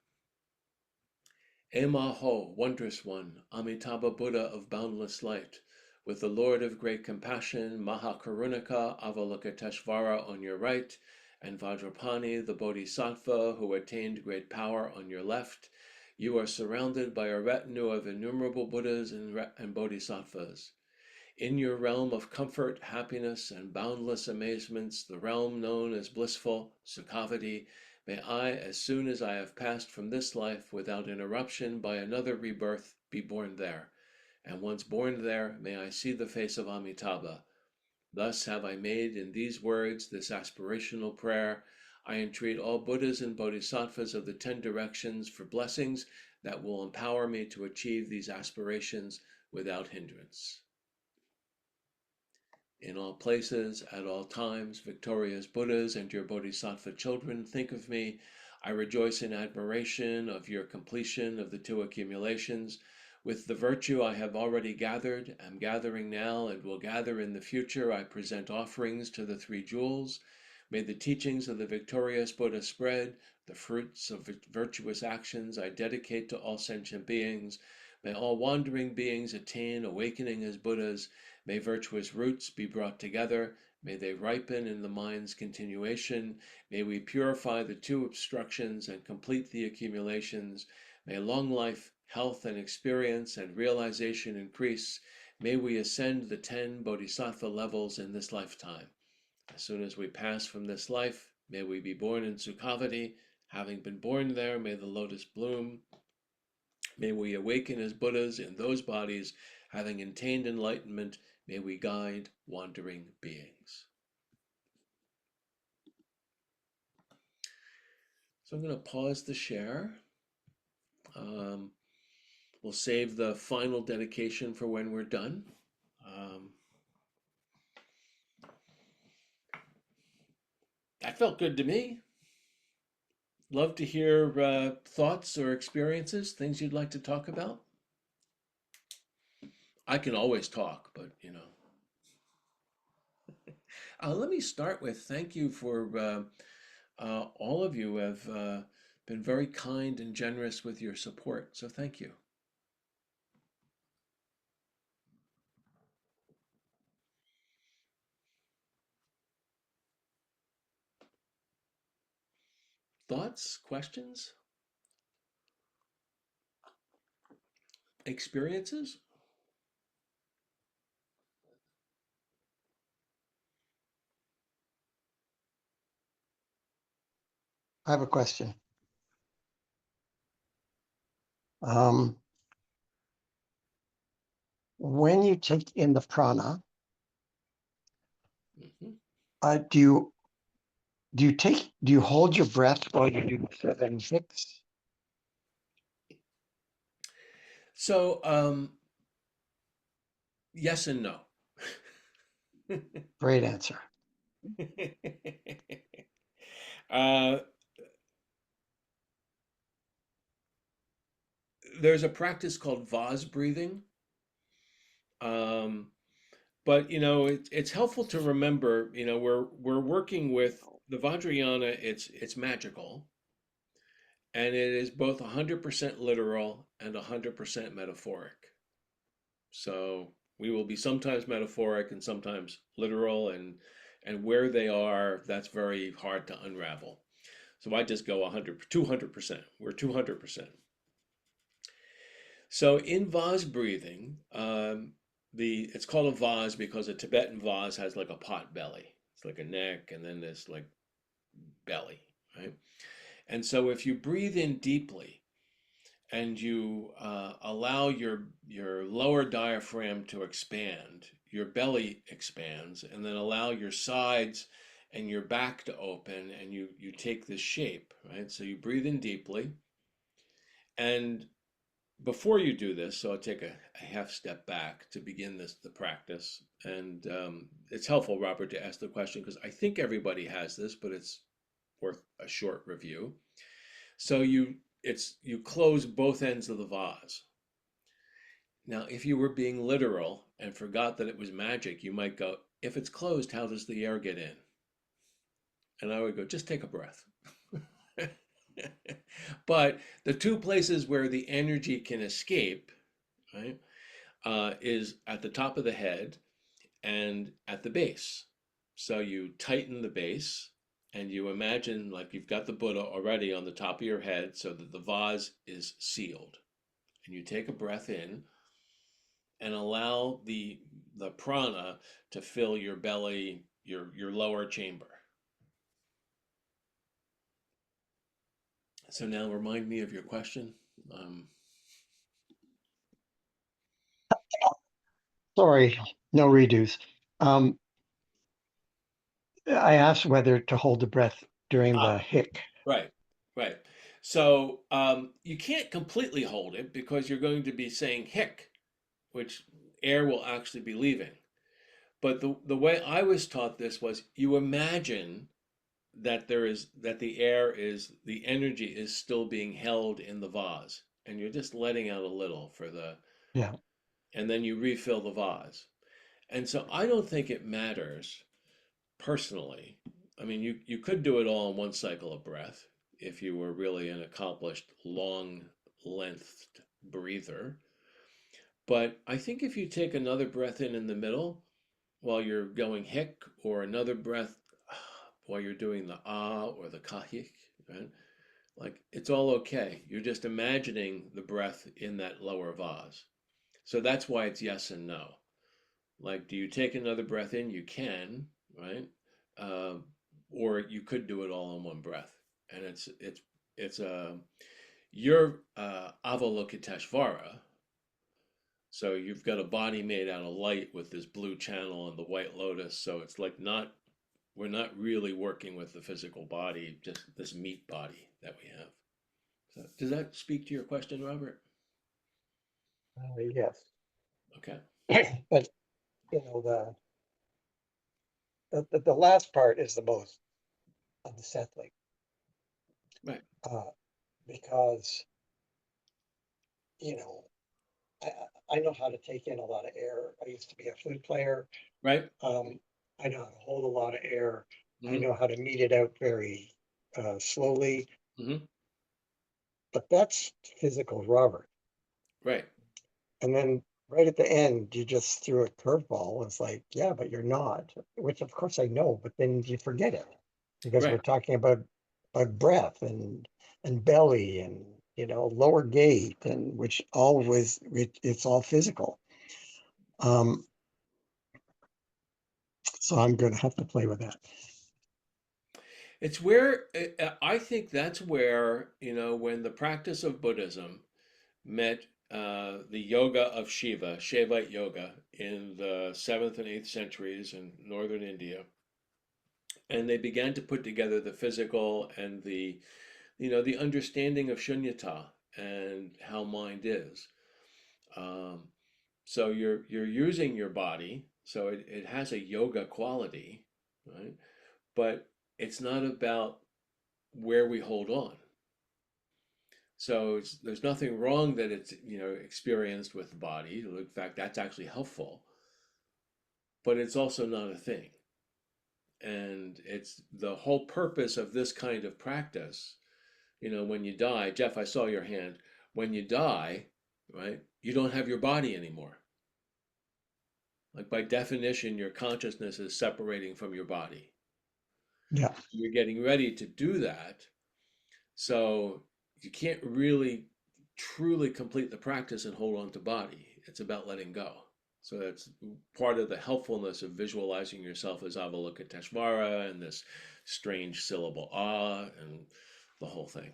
Ema Ho, wondrous one, Amitabha Buddha of boundless light, with the Lord of great compassion, Mahakarunika Avalokiteshvara on your right, and Vajrapani, the Bodhisattva who attained great power on your left, you are surrounded by a retinue of innumerable Buddhas and Bodhisattvas. In your realm of comfort, happiness, and boundless amazements, the realm known as blissful, Sukhavati, may I, as soon as I have passed from this life without interruption by another rebirth, be born there. And once born there, may I see the face of Amitabha. Thus have I made in these words this aspirational prayer. I entreat all Buddhas and Bodhisattvas of the 10 directions for blessings that will empower me to achieve these aspirations without hindrance. In all places, at all times, victorious Buddhas and your Bodhisattva children, think of me. I rejoice in admiration of your completion of the 2 accumulations. With the virtue I have already gathered, am gathering now, and will gather in the future, I present offerings to the 3 jewels. May the teachings of the victorious Buddha spread, the fruits of virtuous actions I dedicate to all sentient beings. May all wandering beings attain awakening as Buddhas. May virtuous roots be brought together. May they ripen in the mind's continuation. May we purify the 2 obstructions and complete the accumulations. May long life, health, and experience and realization increase. May we ascend the 10 bodhisattva levels in this lifetime. As soon as we pass from this life, may we be born in Sukhavati. Having been born there, may the lotus bloom. May we awaken as Buddhas in those bodies. Having attained enlightenment, may we guide wandering beings. So I'm going to pause the share. We'll save the final dedication for when we're done. That felt good to me. Love to hear thoughts or experiences, things you'd like to talk about. I can always talk, but you know. Let me start with thank you for all of you have been very kind and generous with your support. So thank you. Thoughts, questions, experiences? I have a question. Um, when you take in the prana, Mhm. do you hold your breath while you do the 7 6? So, yes and no. Great answer. uh, there's a practice called vase breathing. Um, but you know, it's helpful to remember, you know, we're working with the Vajrayana, it's magical, and it is both 100% literal and 100% metaphoric. So we will be sometimes metaphoric and sometimes literal, and where they are, that's very hard to unravel. So I just go 100, 200%. We're 200%. So in vase breathing, it's called a vase because a Tibetan vase has like a pot belly. It's like a neck and then this like belly, right? And so if you breathe in deeply and you allow your lower diaphragm to expand, your belly expands, and then allow your sides and your back to open, and you take this shape, right? So you breathe in deeply, and before you do this, so I'll take a half step back to begin the practice, and it's helpful, Robert, to ask the question because I think everybody has this, but it's worth a short review. So you close both ends of the vase. Now, if you were being literal and forgot that it was magic, you might go, if it's closed, how does the air get in? And I would go, just take a breath. But the two places where the energy can escape, right, is at the top of the head and at the base. So you tighten the base and you imagine like you've got the Buddha already on the top of your head so that the vase is sealed. And you take a breath in and allow the prana to fill your belly, your lower chamber. So now remind me of your question. Um, Sorry, no redos. Um, I asked whether to hold the breath during the ah, hic. right, right. So you can't completely hold it because you're going to be saying hic, which air will actually be leaving. But the way I was taught this was you imagine that the energy is still being held in the vase, and you're just letting out a little Yeah, and then you refill the vase. And so I don't think it matters personally. I mean, you could do it all in one cycle of breath if you were really an accomplished long lengthed breather. But I think if you take another breath in the middle while you're going hic, or another breath while you're doing the ah or the kahik, right? Like it's all okay. You're just imagining the breath in that lower vase. So that's why it's yes and no. Like, do you take another breath in? You can, right? Uh, or you could do it all in one breath. And it's your Avalokiteshvara. So you've got a body made out of light with this blue channel and the white lotus. So it's like not we're not really working with the physical body, just this meat body that we have. So does that speak to your question, Robert? yes. Okay. But the last part is the most unsettling, Right. uh, because you know I I know how to take in a lot of air. I used to be a flute player. Right. Um, I know how to hold a lot of air. I Mm-hmm. know how to meet it out very slowly. Mm-hmm. But that's physical rubber. Right. And then right at the end, you just threw a curveball. It's like, yeah, but you're not, which of course I know, but then you forget it because we're Right. talking about breath and belly and lower gate and which always it's all physical. Um, so I'm going to have to play with that. It's where I think that's where, when the practice of Buddhism met the yoga of Shiva, Shaivite yoga, in the 7th and 8th centuries in northern India, and they began to put together the physical and the understanding of shunyata and how mind is. Um, so you're using your body, so it has a yoga quality, right? But it's not about where we hold on. So there's nothing wrong that it's experienced with the body. In fact, that's actually helpful, but it's also not a thing. And it's the whole purpose of this kind of practice. When you die, Jeff, I saw your hand. When you die, right, you don't have your body anymore. Like by definition, your consciousness is separating from your body. Yeah, You're getting ready to do that. So you can't really truly complete the practice and hold on to body. It's about letting go. So that's part of the helpfulness of visualizing yourself as Avalokiteshvara and this strange syllable ah and the whole thing.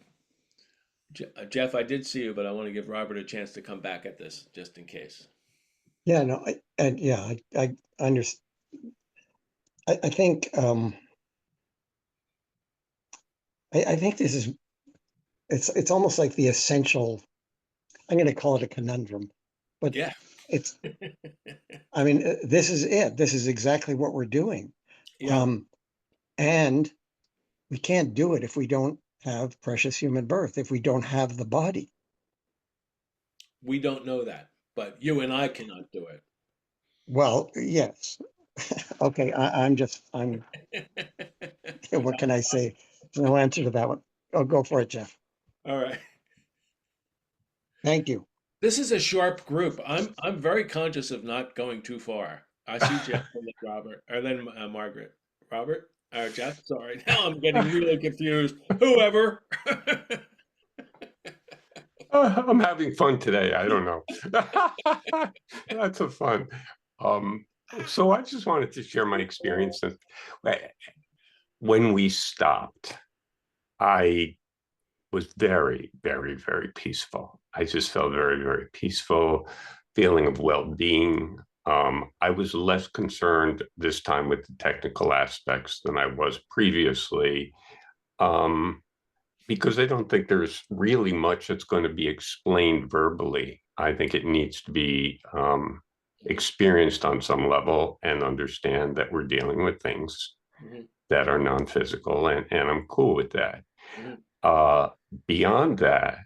Jeff, I did see you, but I want to give Robert a chance to come back at this just in case. yeah, no, I understand. I think I think this is it's almost like the essential. I'm going to call it a conundrum, but Yeah. it's, I mean, this is it. This is exactly what we're doing. Yeah. Um, and We can't do it if we don't have precious human birth, if we don't have the body. We don't know that, but you and I cannot do Well, yes. Okay, I'm it. what can I say? No answer to that one. Oh, go for it, Jeff. All right. Thank you. This is a sharp group. I'm very conscious of not going too far. I see Jeff and then Robert, or then Margaret. Robert or Jeff? Sorry. Now I'm getting really confused. Whoever. I'm having fun today. I don't know. That's a fun. Um, so I just wanted to share my experience. When we stopped, I was very, very, very peaceful. I just felt very, very peaceful, feeling of well-being. I was less concerned this time with the technical aspects than I was previously. Um, because I don't think there's really much that's going to be explained verbally. I think it needs to be experienced on some level and understand that we're dealing with things Mhm, that are non-physical, and I'm cool with that. mhm. Uh, Beyond that,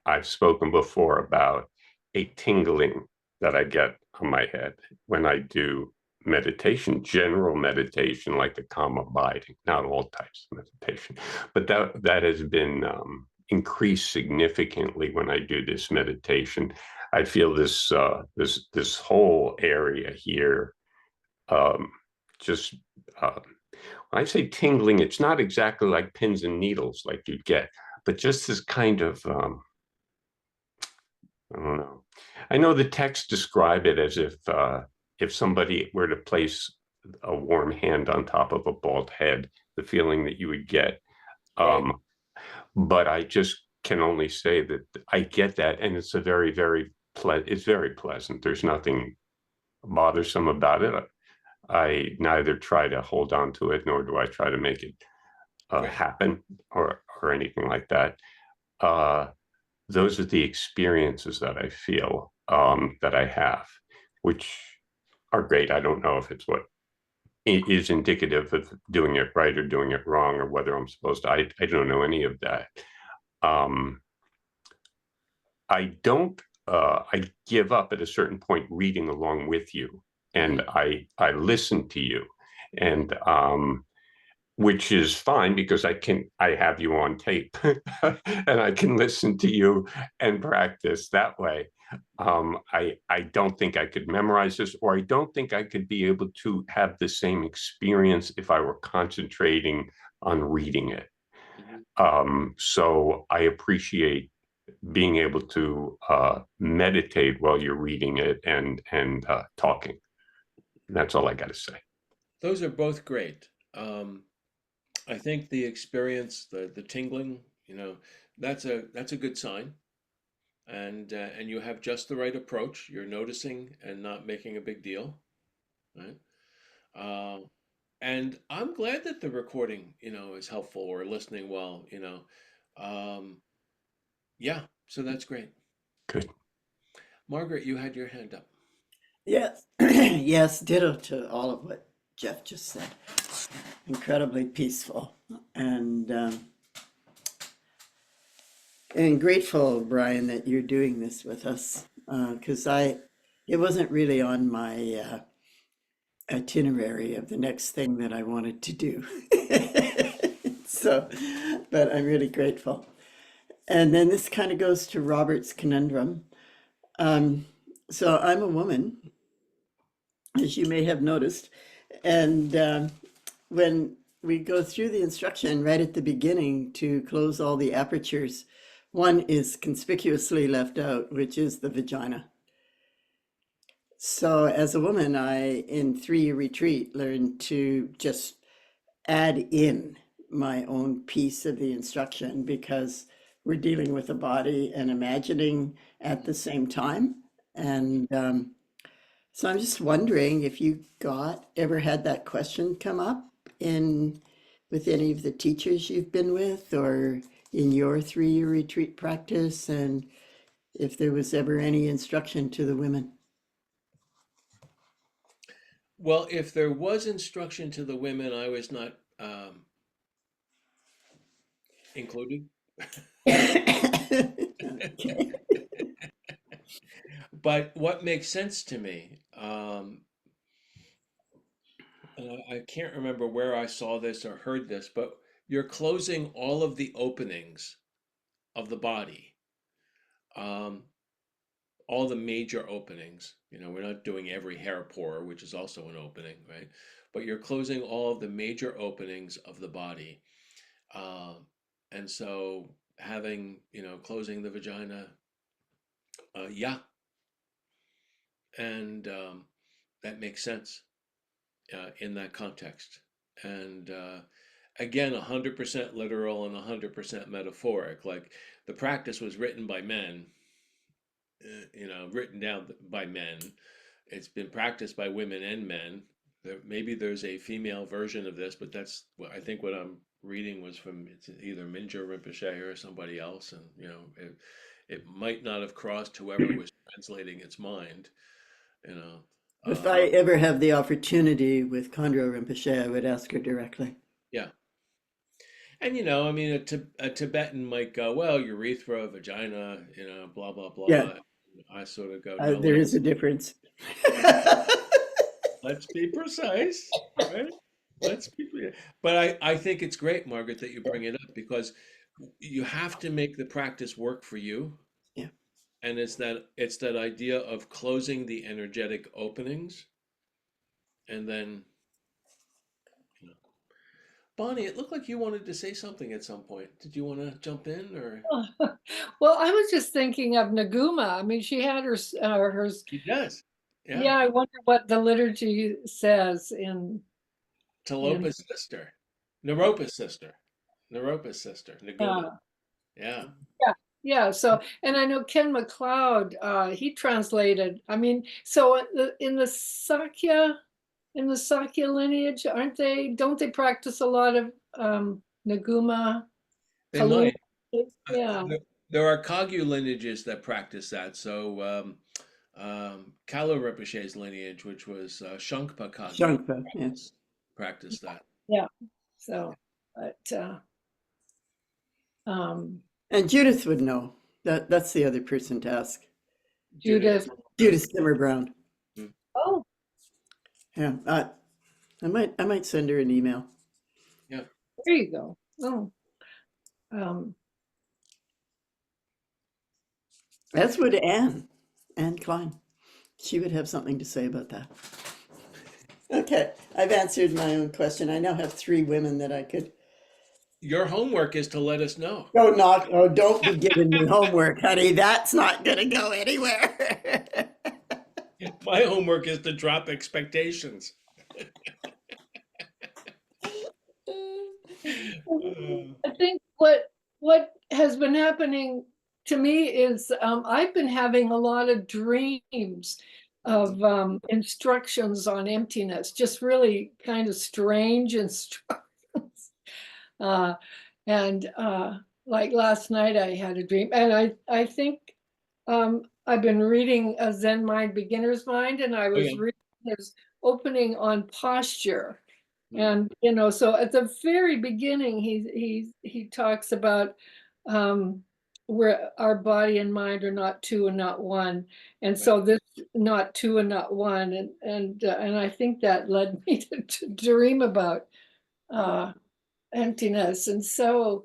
I've spoken before about a tingling that I get on my head when I do meditation, general meditation, like the calm abiding, not all types of meditation, but that has been increased significantly when I do this meditation. I feel this whole area here um, just when I say tingling, it's not exactly like pins and needles like you'd get, but just this kind of I don't know. I know the texts describe it as if somebody were to place a warm hand on top of a bald head, the feeling that you would get. Right. Um, but I just can only say that I get that, and it's a very, very it's very pleasant. There's nothing bothersome about it. I neither try to hold on to it nor do I try to make it Great. happen or anything like that. Uh, those are the experiences that I feel that I have, which are great. I don't know if it's what is indicative of doing it right or doing it wrong or whether I'm supposed to. I don't know any of that. Um, I don't. I give up at a certain point reading along with you, and Mhm, I listen to you, and which is fine because I have you on tape and I can listen to you and practice that way. I don't think I could memorize this, or I don't think I could be able to have the same experience if I were concentrating on reading it. mhm. So I appreciate being able to meditate while you're reading it and talking. That's all I got to say. Those are both great. I think the experience, the tingling, that's a good sign, and you have just the right approach. You're noticing and not making a big deal, right? Uh, and I'm glad that the recording, is helpful or listening well. Um, yeah, so that's great. Good. Margaret, you had your hand up. Yes, yes, ditto to all of what Jeff just said. Incredibly peaceful and and grateful, Brian, that you're doing this with us. Because it wasn't really on my itinerary of the next thing that I wanted to do. So, but I'm really grateful. And then this kind of goes to Robert's conundrum. Um, so I'm a woman, as you may have noticed, and when we go through the instruction right at the beginning to close all the apertures, one is conspicuously left out, which is the vagina. So as a woman, I, in 3-year retreat, learned to just add in my own piece of the instruction because we're dealing with the body and imagining at the same time. And so I'm just wondering if you ever had that question come up in with any of the teachers you've been with or in your 3-year retreat practice, and if there was ever any instruction to the women. Well, if there was instruction to the women, I was not included. Okay. But what makes sense to me, and I can't remember where I saw this or heard this, but you're closing all of the openings of the body, um, all the major openings. You know, we're not doing every hair pore, which is also an opening, right? But you're closing all of the major openings of the body. And so having, closing the vagina, yeah, and that makes sense in that context. And again, 100% literal and 100% metaphoric. Like the practice was written by men, written down by men. It's been practiced by women and men. Maybe there's a female version of this, but that's what I think what I'm reading was from it's either Mingyur Rinpoche or somebody else, and it might not have crossed whoever was translating its mind. You know, If I ever have the opportunity with Khandro Rinpoche, I would ask her directly. yeah. And I mean, a Tibetan might go, well, urethra, vagina, blah blah Yeah, blah. I sort of go, no, there is a difference. let's be precise, right? Let's be, but I think it's great, Margaret, that you bring it up because you have to make the practice work for you, Yeah. and it's that idea of closing the energetic openings, and then, you know. Bonnie, it looked like you wanted to say something at some point. Did you want to jump in or? Well, I was just thinking of Naguma. I mean, she had her. He does, yeah. Yeah, I wonder what the liturgy says in. Talopa's sister, Naropa's sister, Naguma. Yeah, Yeah. yeah, yeah. So, and I know Ken MacLeod, he translated. I mean, so in the Sakya lineage, don't they practice a lot of Naguma, They Kaluna? might. Yeah, There are Kagyu lineages that practice that. So, Kalu Rinpoche's lineage, which was Shangpa Kagyu, Shankpa, yeah. practiced that. yeah. So, but And Judith would know. That's the other person to ask. Judith. Judith Zimmer Brown. Oh, Yeah, I might send her an email. Yeah. there you go. Oh, um, As would Anne Klein. She would have something to say about that. Okay, I've answered my own question. I now have 3 women that I could. Your homework is to let us know. Don't be giving me homework, honey. That's not gonna go anywhere. My homework is to drop expectations. I think what has been happening to me is I've been having a lot of dreams of instructions on emptiness, just really kind of strange instructions. And like last night, I had a dream, and I think I've been reading a Zen Mind Beginner's Mind, and I was yeah. reading his opening on posture. Mm. And so at the very beginning, he talks about where our body and mind are not two and not one, and so this not two and not one, and I think that led me to dream about emptiness, and so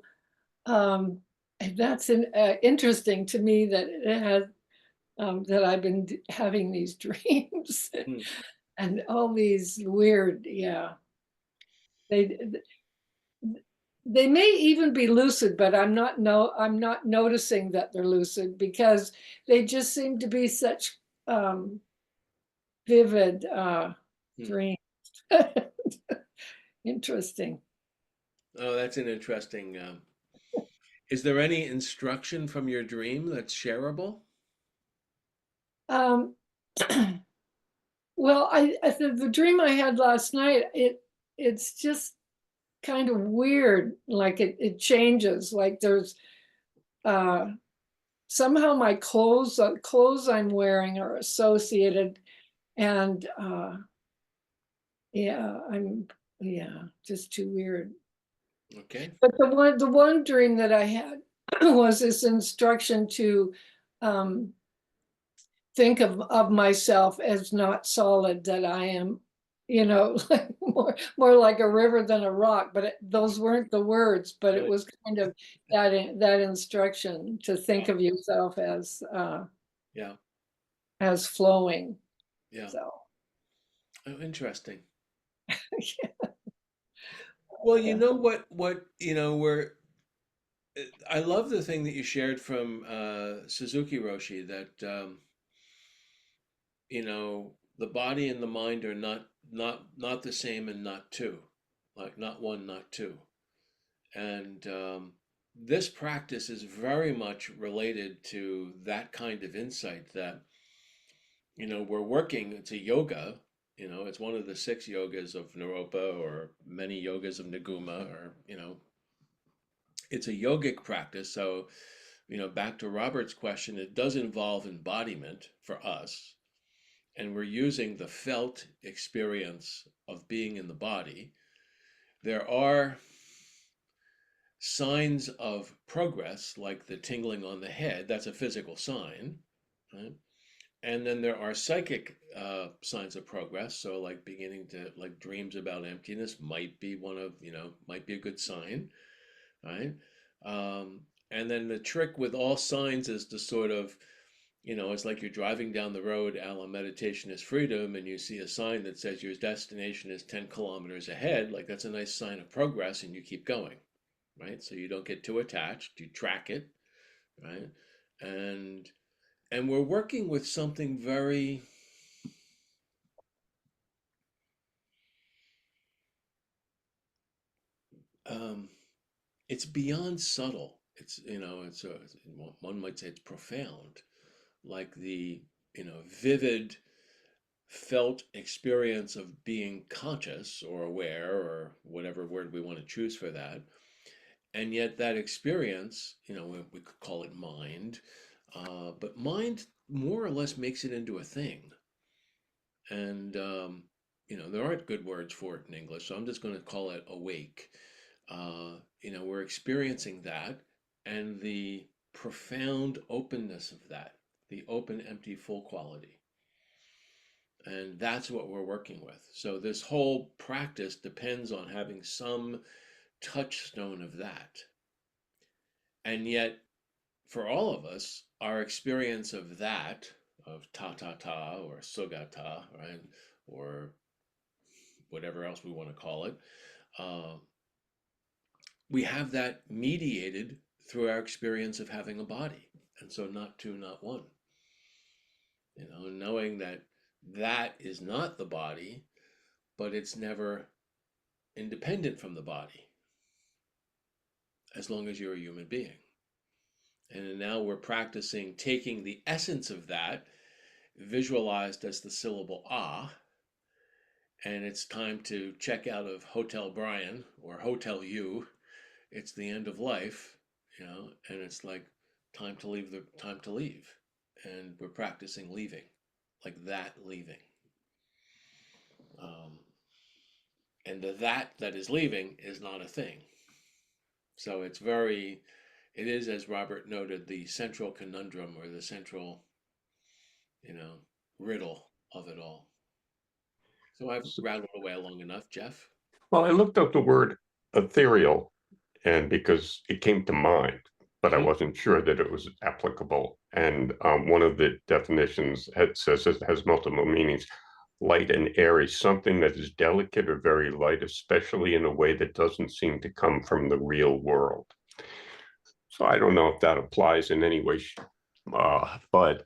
that's interesting to me that it has that I've been having these dreams Mm. and all these weird, yeah. They they may even be lucid, but I'm not noticing that they're lucid because they just seem to be such vivid dreams. Interesting. Oh, that's an interesting. Is there any instruction from your dream that's shareable? Um, well, the dream I had last night, it's just kind of weird. Like it changes. Like there's somehow my clothes I'm wearing are associated, and yeah, just too weird. Okay. But the one dream that I had was this instruction to think of myself as not solid, that I am, like more like a river than a rock. But those weren't the words, but it Right. was kind of that instruction to think of yourself Yeah. as flowing. Yeah. So Oh, interesting. yeah. Well, you know what, we're I love the thing that you shared from Suzuki Roshi that the body and the mind are not the same and not two, like not one, not two. And this practice is very much related to that kind of insight that we're working. It's a yoga. It's one of the 6 yogas of Naropa or many yogas of Naguma, or it's a yogic practice. So back to Robert's question, it does involve embodiment for us, and we're using the felt experience of being in the body. There are signs of progress, like the tingling on the head. That's a physical sign, right? And then there are psychic signs of progress. So, like beginning to, like, dreams about emptiness might be might be a good sign, right? And then the trick with all signs is to sort of, it's like you're driving down the road, a la meditation is freedom, and you see a sign that says your destination is 10 kilometers ahead. Like, that's a nice sign of progress, and you keep going, right? So you don't get too attached, you track it, right? And we're working with something very um it's beyond subtle. One might say it's profound, like the vivid felt experience of being conscious or aware, or whatever word we want to choose for that. And yet that experience, we could call it mind, but mind more or less makes it into a thing. And there aren't good words for it in English, so I'm just going to call it awake. We're experiencing that, and the profound openness of that, the open, empty, full quality. And that's what we're working with. So this whole practice depends on having some touchstone of that. And yet, for all of us, our experience of that, of ta ta ta or sugata, right, or whatever else we want to call it, uh, we have that mediated through our experience of having a body. And so, not two, not one. Knowing that that is not the body, but it's never independent from the body as long as you're a human being. And now we're practicing taking the essence of that, visualized as the syllable ah, and it's time to check out of Hotel Brian or Hotel U. It's the end of life, and it's like time to leave. And we're practicing leaving, like that leaving. Um, and that is leaving is not a thing. So it is, as Robert noted, the central conundrum, or the central, you know, riddle of it all. So I've rattled away long enough, Jeff. Well, I looked up the word ethereal, and because it came to mind, but I Mm-hmm. wasn't sure that it was applicable. And one of the definitions says it has multiple meanings. Light and airy, something that is delicate or very light, especially in a way that doesn't seem to come from the real world. So I don't know if that applies in any way, but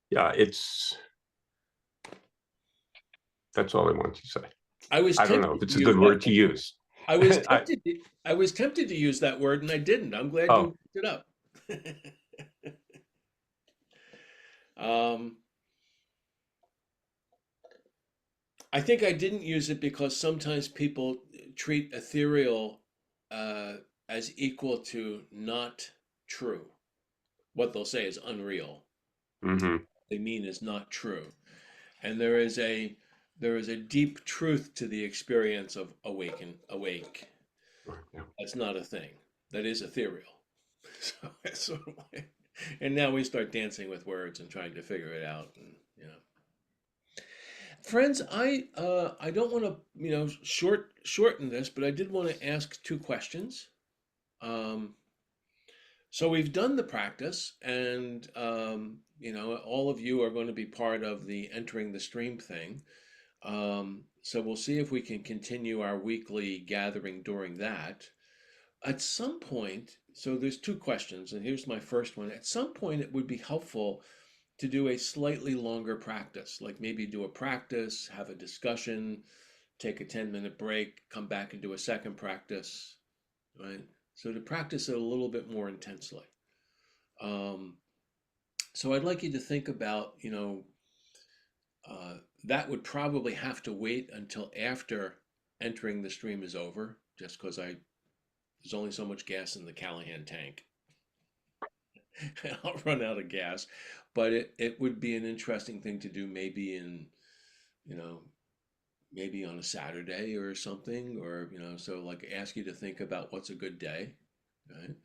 yeah, that's all I want to say. I was I don't know if tempted to it's a use good that word to use. I was tempted to use that word, and I didn't. I'm glad Oh, you picked it up. um, I think I didn't use it because sometimes people treat ethereal uh, as equal to not true. What they'll say is unreal. mm-hmm. They mean is not true. And there is a there is a deep truth to the experience of awake. Yeah. That's not a thing. That is ethereal. So it's sort of like, and now we start dancing with words and trying to figure it out. And friends, I don't want to shorten this, but I did want to ask two questions. Um, so we've done the practice, and all of you are going to be part of the entering the stream thing. So we'll see if we can continue our weekly gathering during that. At some point, so there's two questions, and here's my first one. At some point, it would be helpful to do a slightly longer practice, like maybe do a practice, have a discussion, take a 10-minute break, come back and do a second practice, right? So to practice it a little bit more intensely. Um, so I'd like you to think about, that would probably have to wait until after entering the stream is over, just because there's only so much gas in the Callahan tank. I'll run out of gas. But it would be an interesting thing to do maybe you know, maybe on a Saturday or something, or, so like ask you to think about what's a good day, right?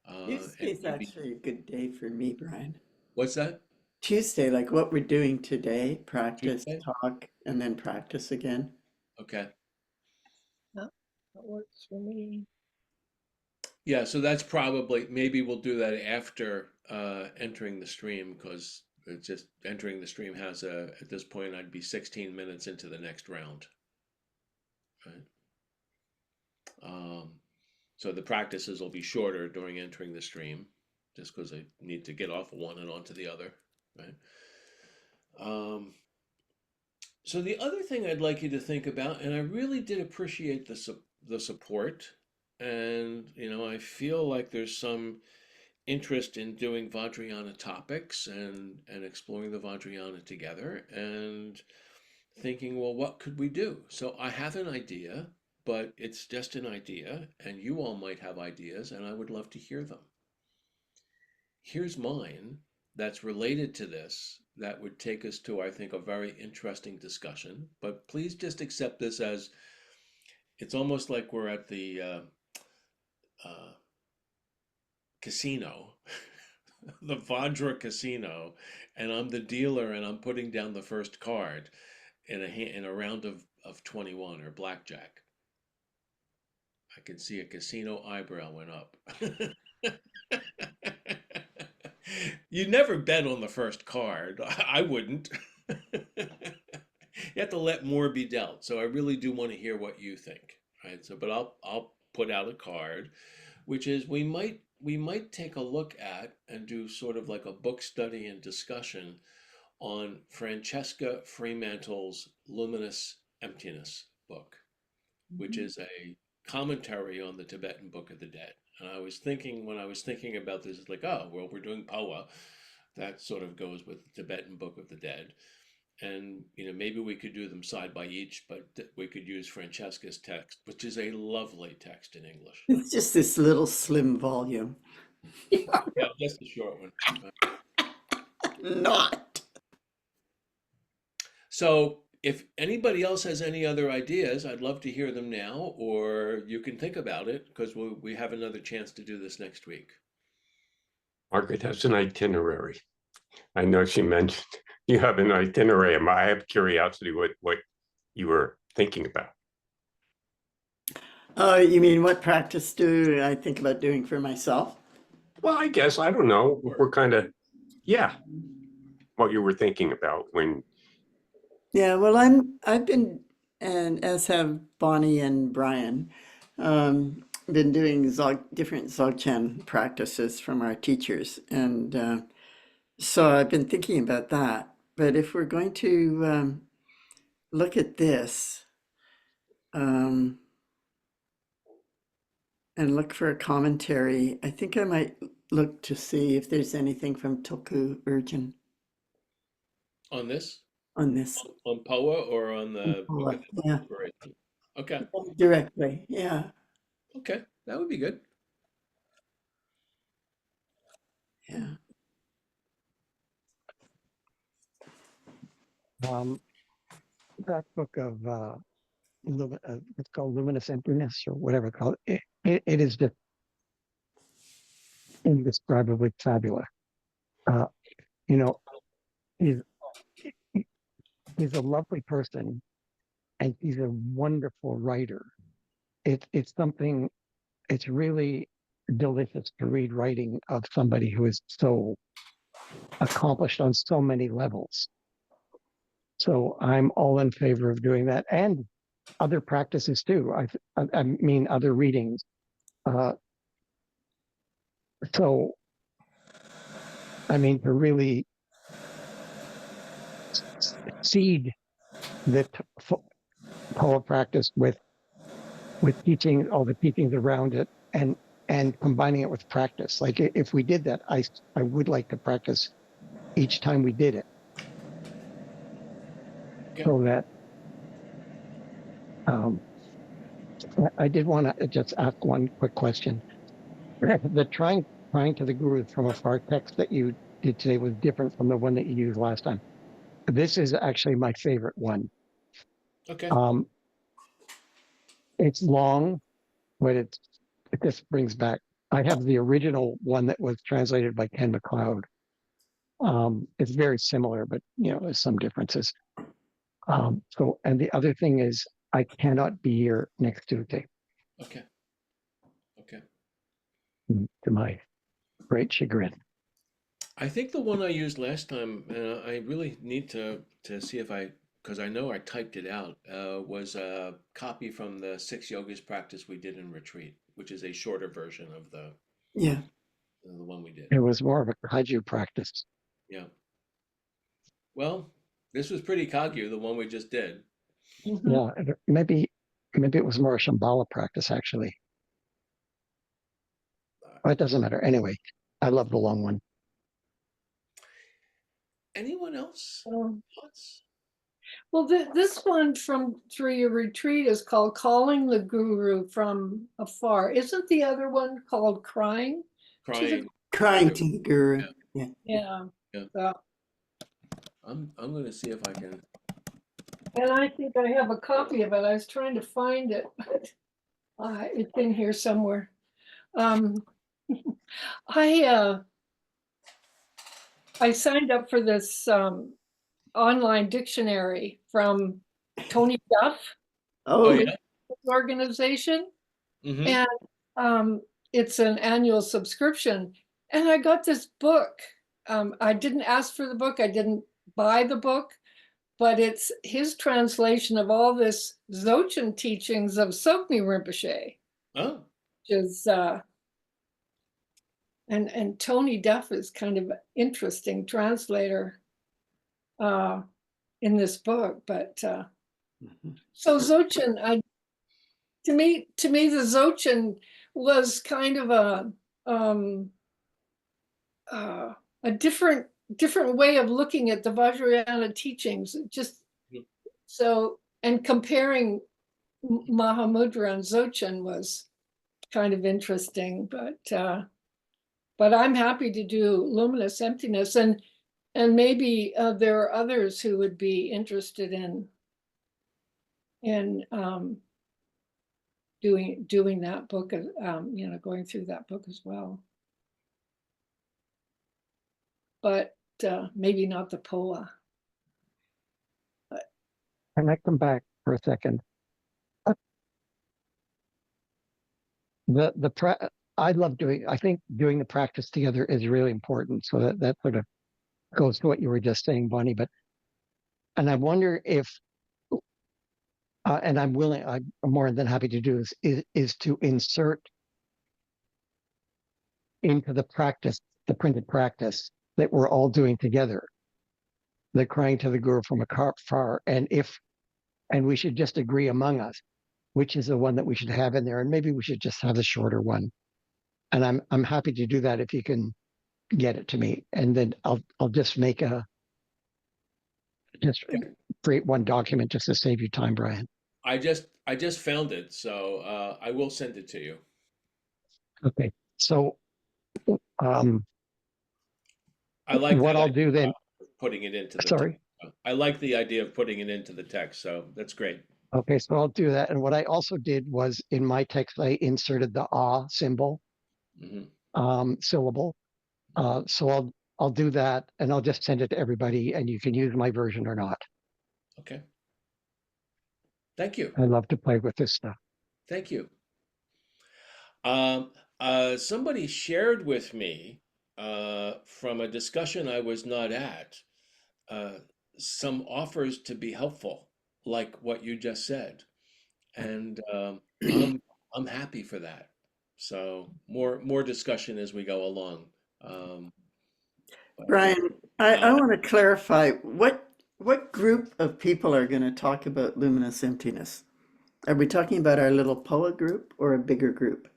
And Tuesday's maybe, actually a good day for me, Brian. what's that? Tuesday, like what we're doing today, practice, Tuesday? talk, and then practice again. Okay. Yeah, that works for me. Yeah, so that's probably, maybe we'll do that after entering the stream, because it's just entering the stream has at this point, I'd be 16 minutes into the next round, right? Um, so the practices will be shorter during entering the stream, just because I need to get off of one and onto the other, right? Um, so the other thing I'd like you to think about, and I really did appreciate the support, and I feel like there's some interest in doing Vajrayana topics and exploring the Vajrayana together and thinking, well, what could we do? So I have an idea, but it's just an idea, and you all might have ideas, and I would love to hear them. Here's mine that's related to this that would take us to, I think, a very interesting discussion. But please just accept this as it's almost like we're at the uh, casino, the Vajra casino, and I'm the dealer, and I'm putting down the first card in a round of 21 or blackjack. I can see a casino eyebrow went up. You never bet on the first card. I wouldn't. You have to let more be dealt. So I really do want to hear what you think, right? So, but I'll put out a card, which is we might take a look at and do sort of like a book study and discussion on Francesca Fremantle's Luminous Emptiness book, which is a commentary on the Tibetan Book of the Dead. And I was thinking, when I was thinking about this, it's like, oh, well, we're doing Phowa. That sort of goes with the Tibetan Book of the Dead. And, maybe we could do them side by each, but we could use Francesca's text, which is a lovely text in English. It's just this little slim volume. Yeah, just a short one. Not. So if anybody else has any other ideas, I'd love to hear them now, or you can think about it, because we have another chance to do this next week. Margaret has an itinerary. I know she mentioned you have an itinerary. I have curiosity what you were thinking about. Oh, you mean what practice do I think about doing for myself? Well, I guess, I don't know. We're kind of, yeah, what you were thinking about when. Yeah, well, I've been, and as have Bonnie and Brian, been doing different Dzogchen practices from our teachers, and so I've been thinking about that. But if we're going to look at this um, and look for a commentary, I think I might look to see if there's anything from Tulku Urgent On this? on this. On Phowa or on the Book of the Yeah, Inspiration? Okay, directly. Yeah, okay, that would be good. yeah. Um, that book of it's called Luminous Emptiness or whatever it's called. It is just indescribably fabulous. Uh, you know, he's he's a lovely person, and he's a wonderful writer. It's something. It's really delicious to read writing of somebody who is so accomplished on so many levels. So I'm all in favor of doing that, and other practices too. I mean, other readings. Uh, so, I mean, to really seed the Phowa practice with teaching all the teachings around it and combining it with practice. Like if we did that, I would like to practice each time we did it, Okay. so that um, I did want to just ask one quick question. The trying to the guru from afar text that you did today was different from the one that you used last time. This is actually my favorite one. Okay. Um, it's long, but it just brings back. I have the original one that was translated by Ken MacLeod. It's very similar, but there's some differences. So, and the other thing is, I cannot be here next Tuesday, Okay. Okay. to my great chagrin. I think the one I used last time, I really need to see if because I know I typed it out, was a copy from the 6 yogas practice we did in retreat, which is a shorter version of Yeah. the one we did. It was more of a kaiju practice. Yeah. Well, this was pretty Kagyu, the one we just did. Mhm. Yeah, maybe it was more a Shambhala practice actually. But it doesn't matter. Anyway, I love the long one. Anyone else? Um, Thoughts? Well, this one from 3 Retreat is called Calling the Guru from Afar. Isn't the other one called Crying to the Crying. Crying to the guru. Yeah. Yeah. Yeah. So, I'm gonna see if I can. and I think I have a copy of it. I was trying to find it, but it's in here somewhere. Um, I I signed up for this online dictionary from Tony Duff Oh Oh, yeah. organization, Mm-hmm. and it's an annual subscription. And I got this book. I didn't ask for the book. I didn't buy the book, but it's his translation of all this Dzogchen teachings of Tsokmi Rinpoche, Oh. which is and Tony Duff is kind of an interesting translator in this book. But so Dzogchen, to me, the Dzogchen was kind of a different way of looking at the Vajrayana teachings. Just so, and comparing Mahamudra and Dzogchen was kind of interesting. But I'm happy to do luminous emptiness, and maybe there are others who would be interested in doing that book, going through that book as well. But maybe not the Phowa. Can I come back for a second? I love I think doing the practice together is really important. So that sort of goes to what you were just saying, Bonnie. And I wonder if, and I'm more than happy to do this, is to insert into the practice, the printed practice that we're all doing together, the crying to the guru from afar, and we should just agree among us which is the one that we should have in there, and maybe we should just have the shorter one. And I'm happy to do that if you can get it to me, and then I'll just create one document just to save you time, Brian. I just found it, so I will send it to you. Okay, so I like what that I'll do then. putting it into the Sorry. I like the idea of putting it into the text, so that's great. Okay, so I'll do that. And what I also did was in my text, I inserted the ah symbol, Hmm. syllable. So I'll do that and I'll just send it to everybody and you can use my version or not. Okay. Thank you. I love to play with this stuff. Thank you. Um, Somebody shared with me from a discussion I was not at uh, some offers to be helpful, like what you just said, and I'm happy for that. So more discussion as we go along. Um, but Brian, I uh, want to clarify what group of people are going to talk about luminous emptiness? Are we talking about our little POA group or a bigger group?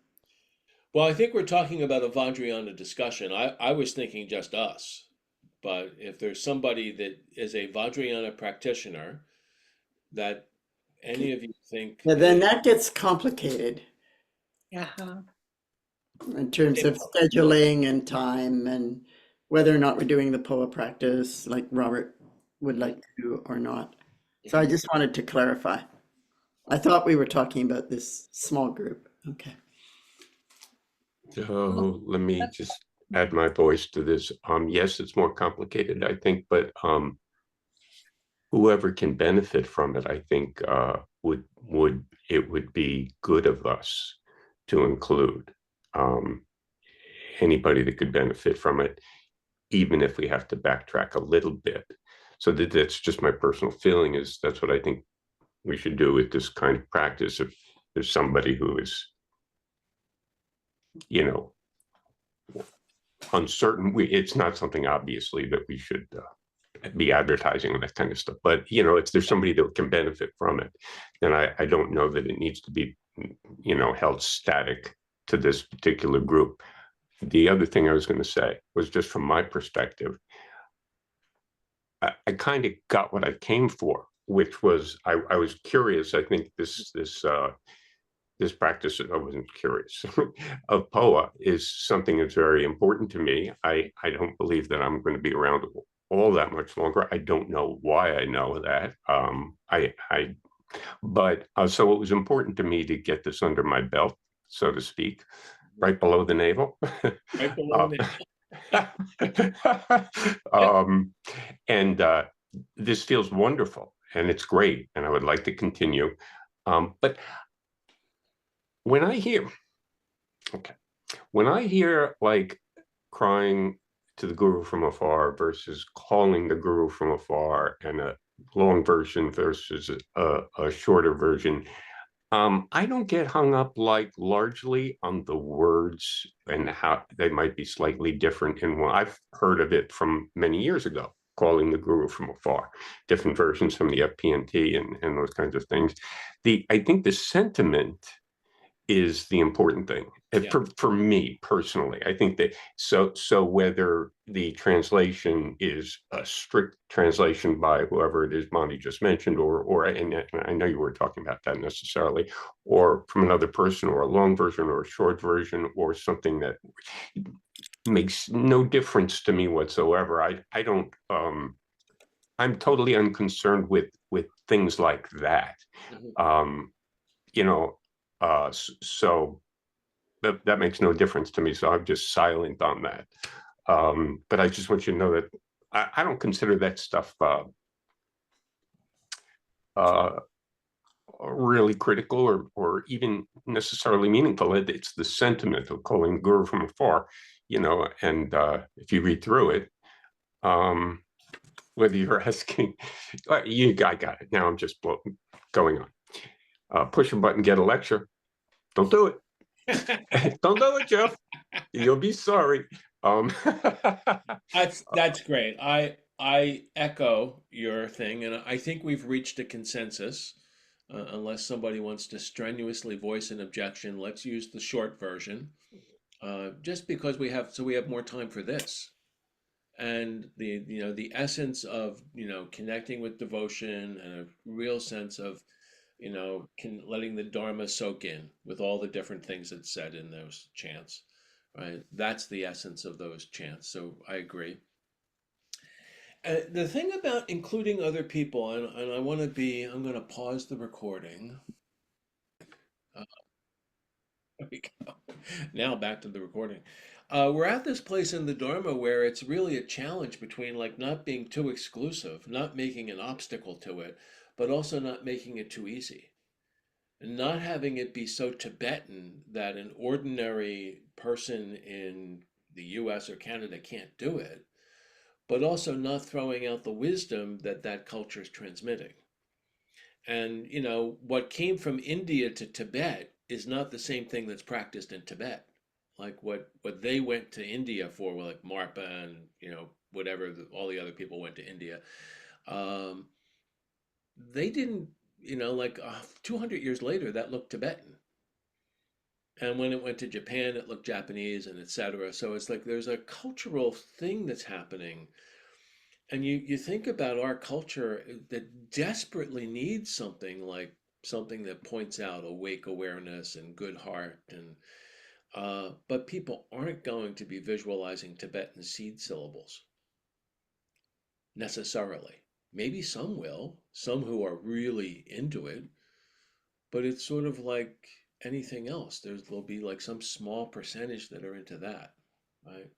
well, I think we're talking about a Vajrayana discussion. I was thinking just us, but if there's somebody that is a Vajrayana practitioner that any of you think Yeah, then that gets complicated Uh-huh. in terms it, of scheduling and time and whether or not we're doing the POA practice like Robert would Mhm, like to do or not. So I mhm. just wanted to clarify. I thought we were talking about this small group. Okay. Well, So let me that's just add my voice to this. Yes, it's more complicated, I think, but whoever can benefit from it, I think, would be good of us to include um, anybody that could benefit from it, even if we have to backtrack a little bit. So that's just my personal feeling. Is that's what I think we should do with this kind of practice. If there's somebody who is, you know, uncertain, it's not something obviously that we should be advertising and that kind of stuff. But if there's somebody that can benefit from it, then I don't know that it needs to be, held static to this particular group. The other thing I was going to say was just from my perspective, I kind of got what I came for, which was I was curious. I think this practice, I wasn't curious, of POA is something that's very important to me. I don't believe that I'm going to be around all that much longer. I don't know why I know that. But so it was important to me to get this under my belt, so to speak, right below the navel. Right below uh, the Yep. um, and this feels wonderful and it's great, and I would like to continue. But when I hear, okay, when I hear like crying to the guru from afar versus calling the guru from afar, and a long version versus a shorter version, I don't get hung up like largely on the words and how they might be slightly different in one. I've heard of it from many years ago, calling the guru from afar, different versions from the FPNT and those kinds of things. I think the sentiment is the important thing. Yeah. For me personally, I think that so whether the translation is a strict translation by whoever it is Monty just mentioned, or and I know you were talking about that necessarily, or from another person, or a long version or a short version, or something that makes no difference to me whatsoever. I don't I'm totally unconcerned with things like that. Mhm. Um, you know, so that makes no difference to me. So I'm just silent on that. But I just want you to know that I don't consider that stuff uh, really critical or even necessarily meaningful. It's the sentiment of calling the guru from afar, and if you read through it, whether you're asking, I got it. Now I'm just going on. Push a button, get a lecture. Don't do it. Don't do it, Jeff. You'll be sorry. Um, That's great. I echo your thing, and I think we've reached a consensus. Unless somebody wants to strenuously voice an objection, let's use the short version. Just because we have more time for this, and the essence of connecting with devotion and a real sense of letting the Dharma soak in with all the different things that's said in those chants, right? That's the essence of those chants. So I agree. The thing about including other people, and I want to be, I'm going to pause the recording. Uh, there we go. Now back to the recording. We're at this place in the Dharma where it's really a challenge between like not being too exclusive, not making an obstacle to it, but also not making it too easy. And not having it be so Tibetan that an ordinary person in the US or Canada can't do it, but also not throwing out the wisdom that that culture is transmitting. And, you know, what came from India to Tibet is not the same thing that's practiced in Tibet. Like what they went to India for, well, like Marpa and, you know, whatever, all the other people went to India. Um, they didn't, you know, like 200 years later, that looked Tibetan. And when it went to Japan, it looked Japanese and etc. So it's like there's a cultural thing that's happening. And you think about our culture that desperately needs something like something that points out awake awareness and good heart and but people aren't going to be visualizing Tibetan seed syllables necessarily. Maybe some will, some who are really into it, but it's sort of like anything else. There'll be like some small percentage that are into that, right?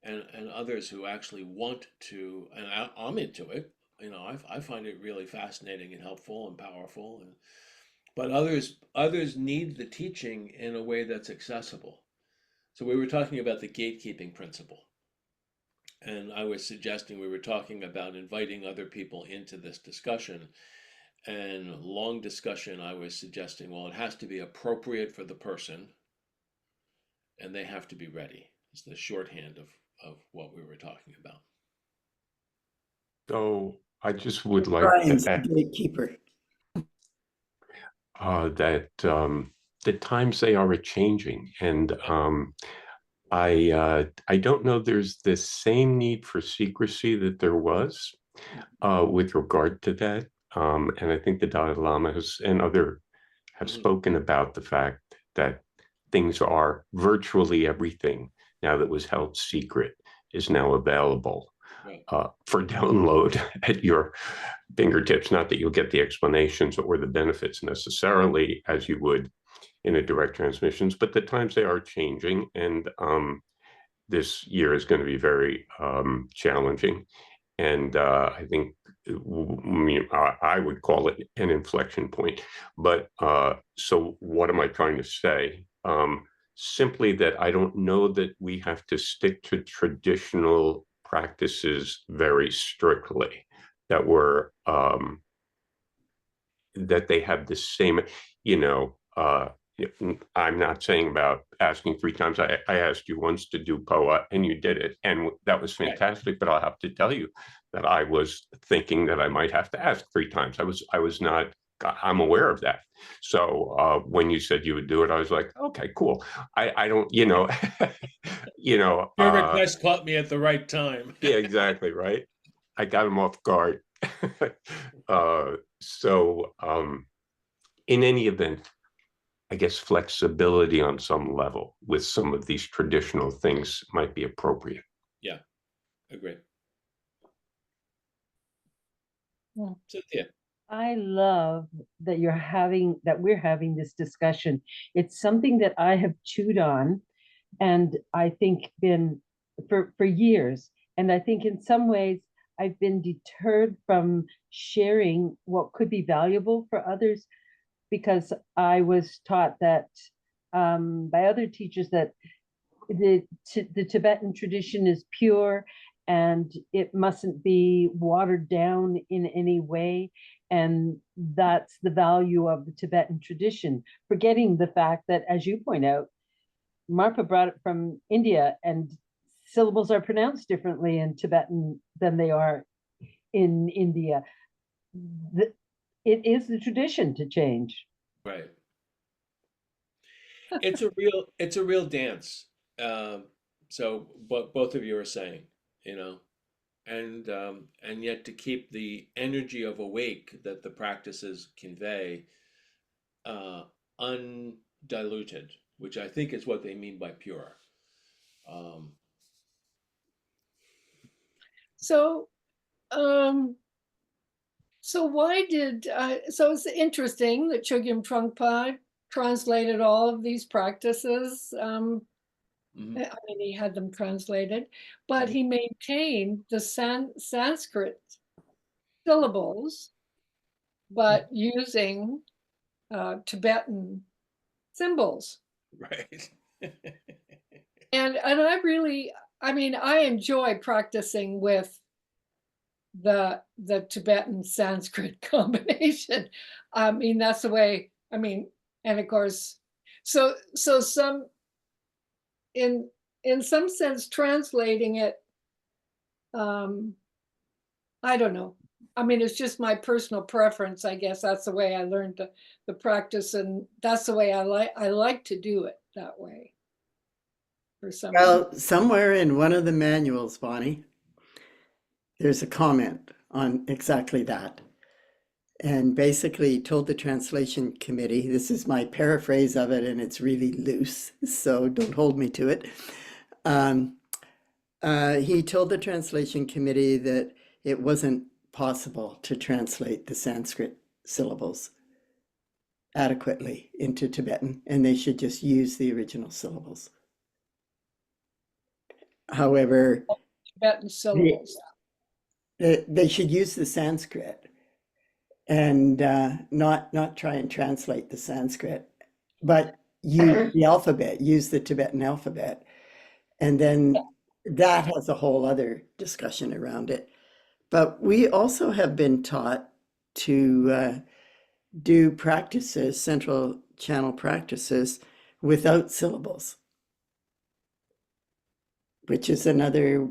And others who actually want to, and I'm into it. You know, I find it really fascinating and helpful and powerful. And but others need the teaching in a way that's accessible. So we were talking about the gatekeeping principle, and I was suggesting we were talking about inviting other people into this discussion. And long discussion, I was suggesting, well, it has to be appropriate for the person, and they have to be ready. It's the shorthand of what we were talking about. So I just would like to Brian's the add gatekeeper. that the times they are a changing, and I don't know there's the same need for secrecy that there was with regard to that. And I think the Dalai Lama has, and other have Mm-hmm. spoken about the fact that things are virtually everything now that was held secret is now available Right. for download at your fingertips. Not that you'll get the explanations or the benefits necessarily as you would in a direct transmissions, but the times they are changing, and this year is going to be very challenging. And I think I would call it an inflection point. But so what am I trying to say? Simply that I don't know that we have to stick to traditional practices very strictly, that we're that they have the same, you know, I'm not saying about asking 3 times. I asked you once to do POA and you did it. And that was Right. fantastic. But I'll have to tell you that I was thinking that I might have to ask 3 times. I was not, I'm aware of that. So when you said you would do it, I was like, okay, cool. I don't, you know, you know, Your request caught me at the right time. yeah, exactly. Right. I got him off guard. So in any event, I guess flexibility on some level with some of these traditional things might be appropriate. Yeah, agree. Yeah. Cynthia. I love that we're having this discussion. It's something that I have chewed on and I think been for years. And I think in some ways I've been deterred from sharing what could be valuable for others because I was taught that by other teachers that the Tibetan tradition is pure and it mustn't be watered down in any way. And that's the value of the Tibetan tradition, forgetting the fact that, as you point out, Marpa brought it from India and syllables are pronounced differently in Tibetan than they are in India. It is the tradition to change. Right. It's a real dance. Um, so what both of you are saying, you know, and yet to keep the energy of awake that the practices convey uh, undiluted, which I think is what they mean by pure. Um, So, so why did, so it's interesting that Chogyam Trungpa translated all of these practices. Mhm. I mean, he had them translated, but he maintained the Sanskrit syllables, but using Tibetan symbols. Right. And I really, I mean, I enjoy practicing with the Tibetan Sanskrit combination. I mean, that's the way, I mean, and of course, so some in some sense translating it, I don't know. I mean, it's just my personal preference, I guess. That's the way I learned the practice, and that's the way I like to do it that way. For some reason. Well, somewhere in one of the manuals, Bonnie, there's a comment on exactly that. And basically told the translation committee, this is my paraphrase of it, and it's really loose, so don't hold me to it. He told the translation committee that it wasn't possible to translate the Sanskrit syllables adequately into Tibetan, and they should just use the original syllables. However, Tibetan syllables. they should use the Sanskrit and not try and translate the Sanskrit, but use the alphabet, use the Tibetan alphabet. And then that has a whole other discussion around it. But we also have been taught to do practices, central channel practices, without syllables, which is another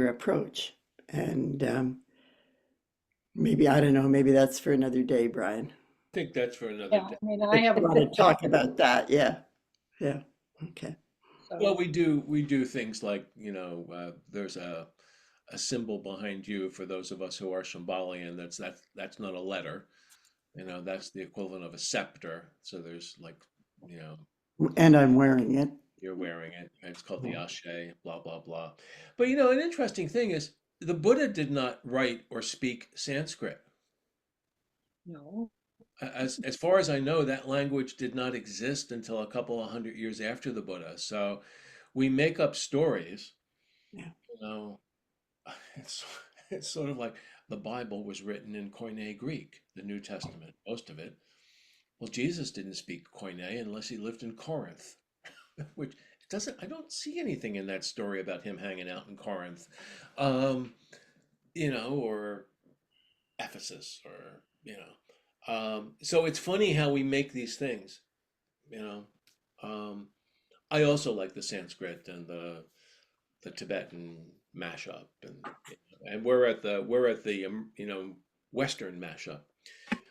approach. And maybe, I don't know, maybe that's for another day, Brian. I think that's for another Yeah, day. I mean, I have I want to talk about that. Yeah. Okay. Well, we do things like, there's a symbol behind you for those of us who are Shambhalian. That's not a letter. That's the equivalent of a scepter. So there's like, And I'm wearing it. you're wearing it. It's called the ashe, blah, blah, blah. But an interesting thing is the Buddha did not write or speak Sanskrit. No. As far as I know, that language did not exist until a couple of hundred years after the Buddha. So we make up stories. Yeah. It's it's sort of like the Bible was written in Koine Greek, the New Testament, most of it. Well, Jesus didn't speak Koine unless he lived in Corinth, which it doesn't. I don't see anything in that story about him hanging out in Corinth, or Ephesus, or So it's funny how we make these things, you know. I also like the Sanskrit and the Tibetan mashup, and we're at the Western mashup.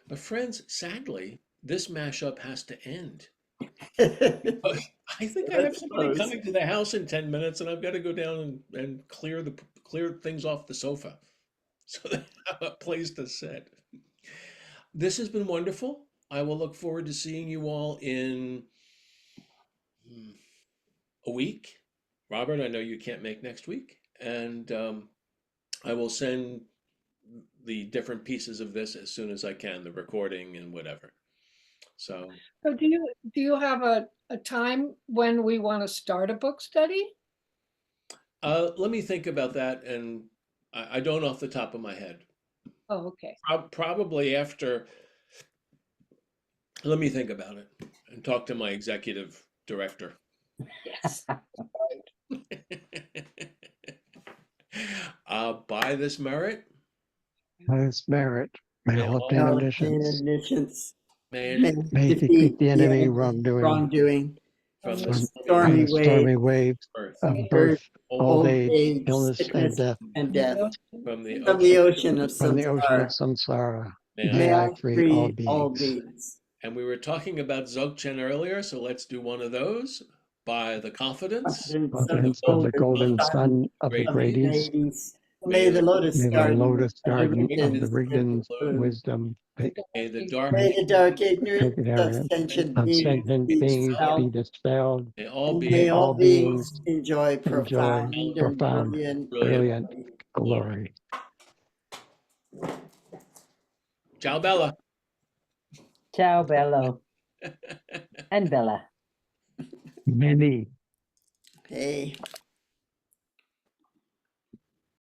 But friends, sadly, this mashup has to end. I think I have somebody coming to the house in 10 minutes, and I've got to go down and clear things off the sofa so they have a place to sit. This has been wonderful. I will look forward to seeing you all in a week. Robert, I know you can't make next week, and I will send the different pieces of this as soon as I can, the recording and whatever. So do you have a time when we want to start a book study? let me think about that, and I don't off the top of my head. Oh, okay. Probably after. Let me think about it and talk to my executive director. Yes. By this merit, Highest merit, may may all all obtain Allocated omniscience, omniscience. may may defeat the enemy wrongdoing from From the from stormy the stormy stormy waves earth, of birth, birth, old age, illness, sickness, and death. and death. from the From the ocean, ocean of From the ocean of samsara, samsara, may I. may may I I free all free all beings. beings. And we were talking about Dzogchen earlier, so let's do one of those. By the confidence Confidence of the golden sun of the great of the great east, east, ladies. may May the the lotus may the garden lotus of the garden of the Rigdon's Rigdon's bloom. wisdom, may the dark May the dark ignorance of ignorance sentient of beings sentient be beings be dispelled, dispelled, may all and may may beings all all beings beings enjoy enjoy profound and profound, brilliant brilliant brilliant glory. Ciao, Bella. Ciao, Bello. And Bella. Many. Hey.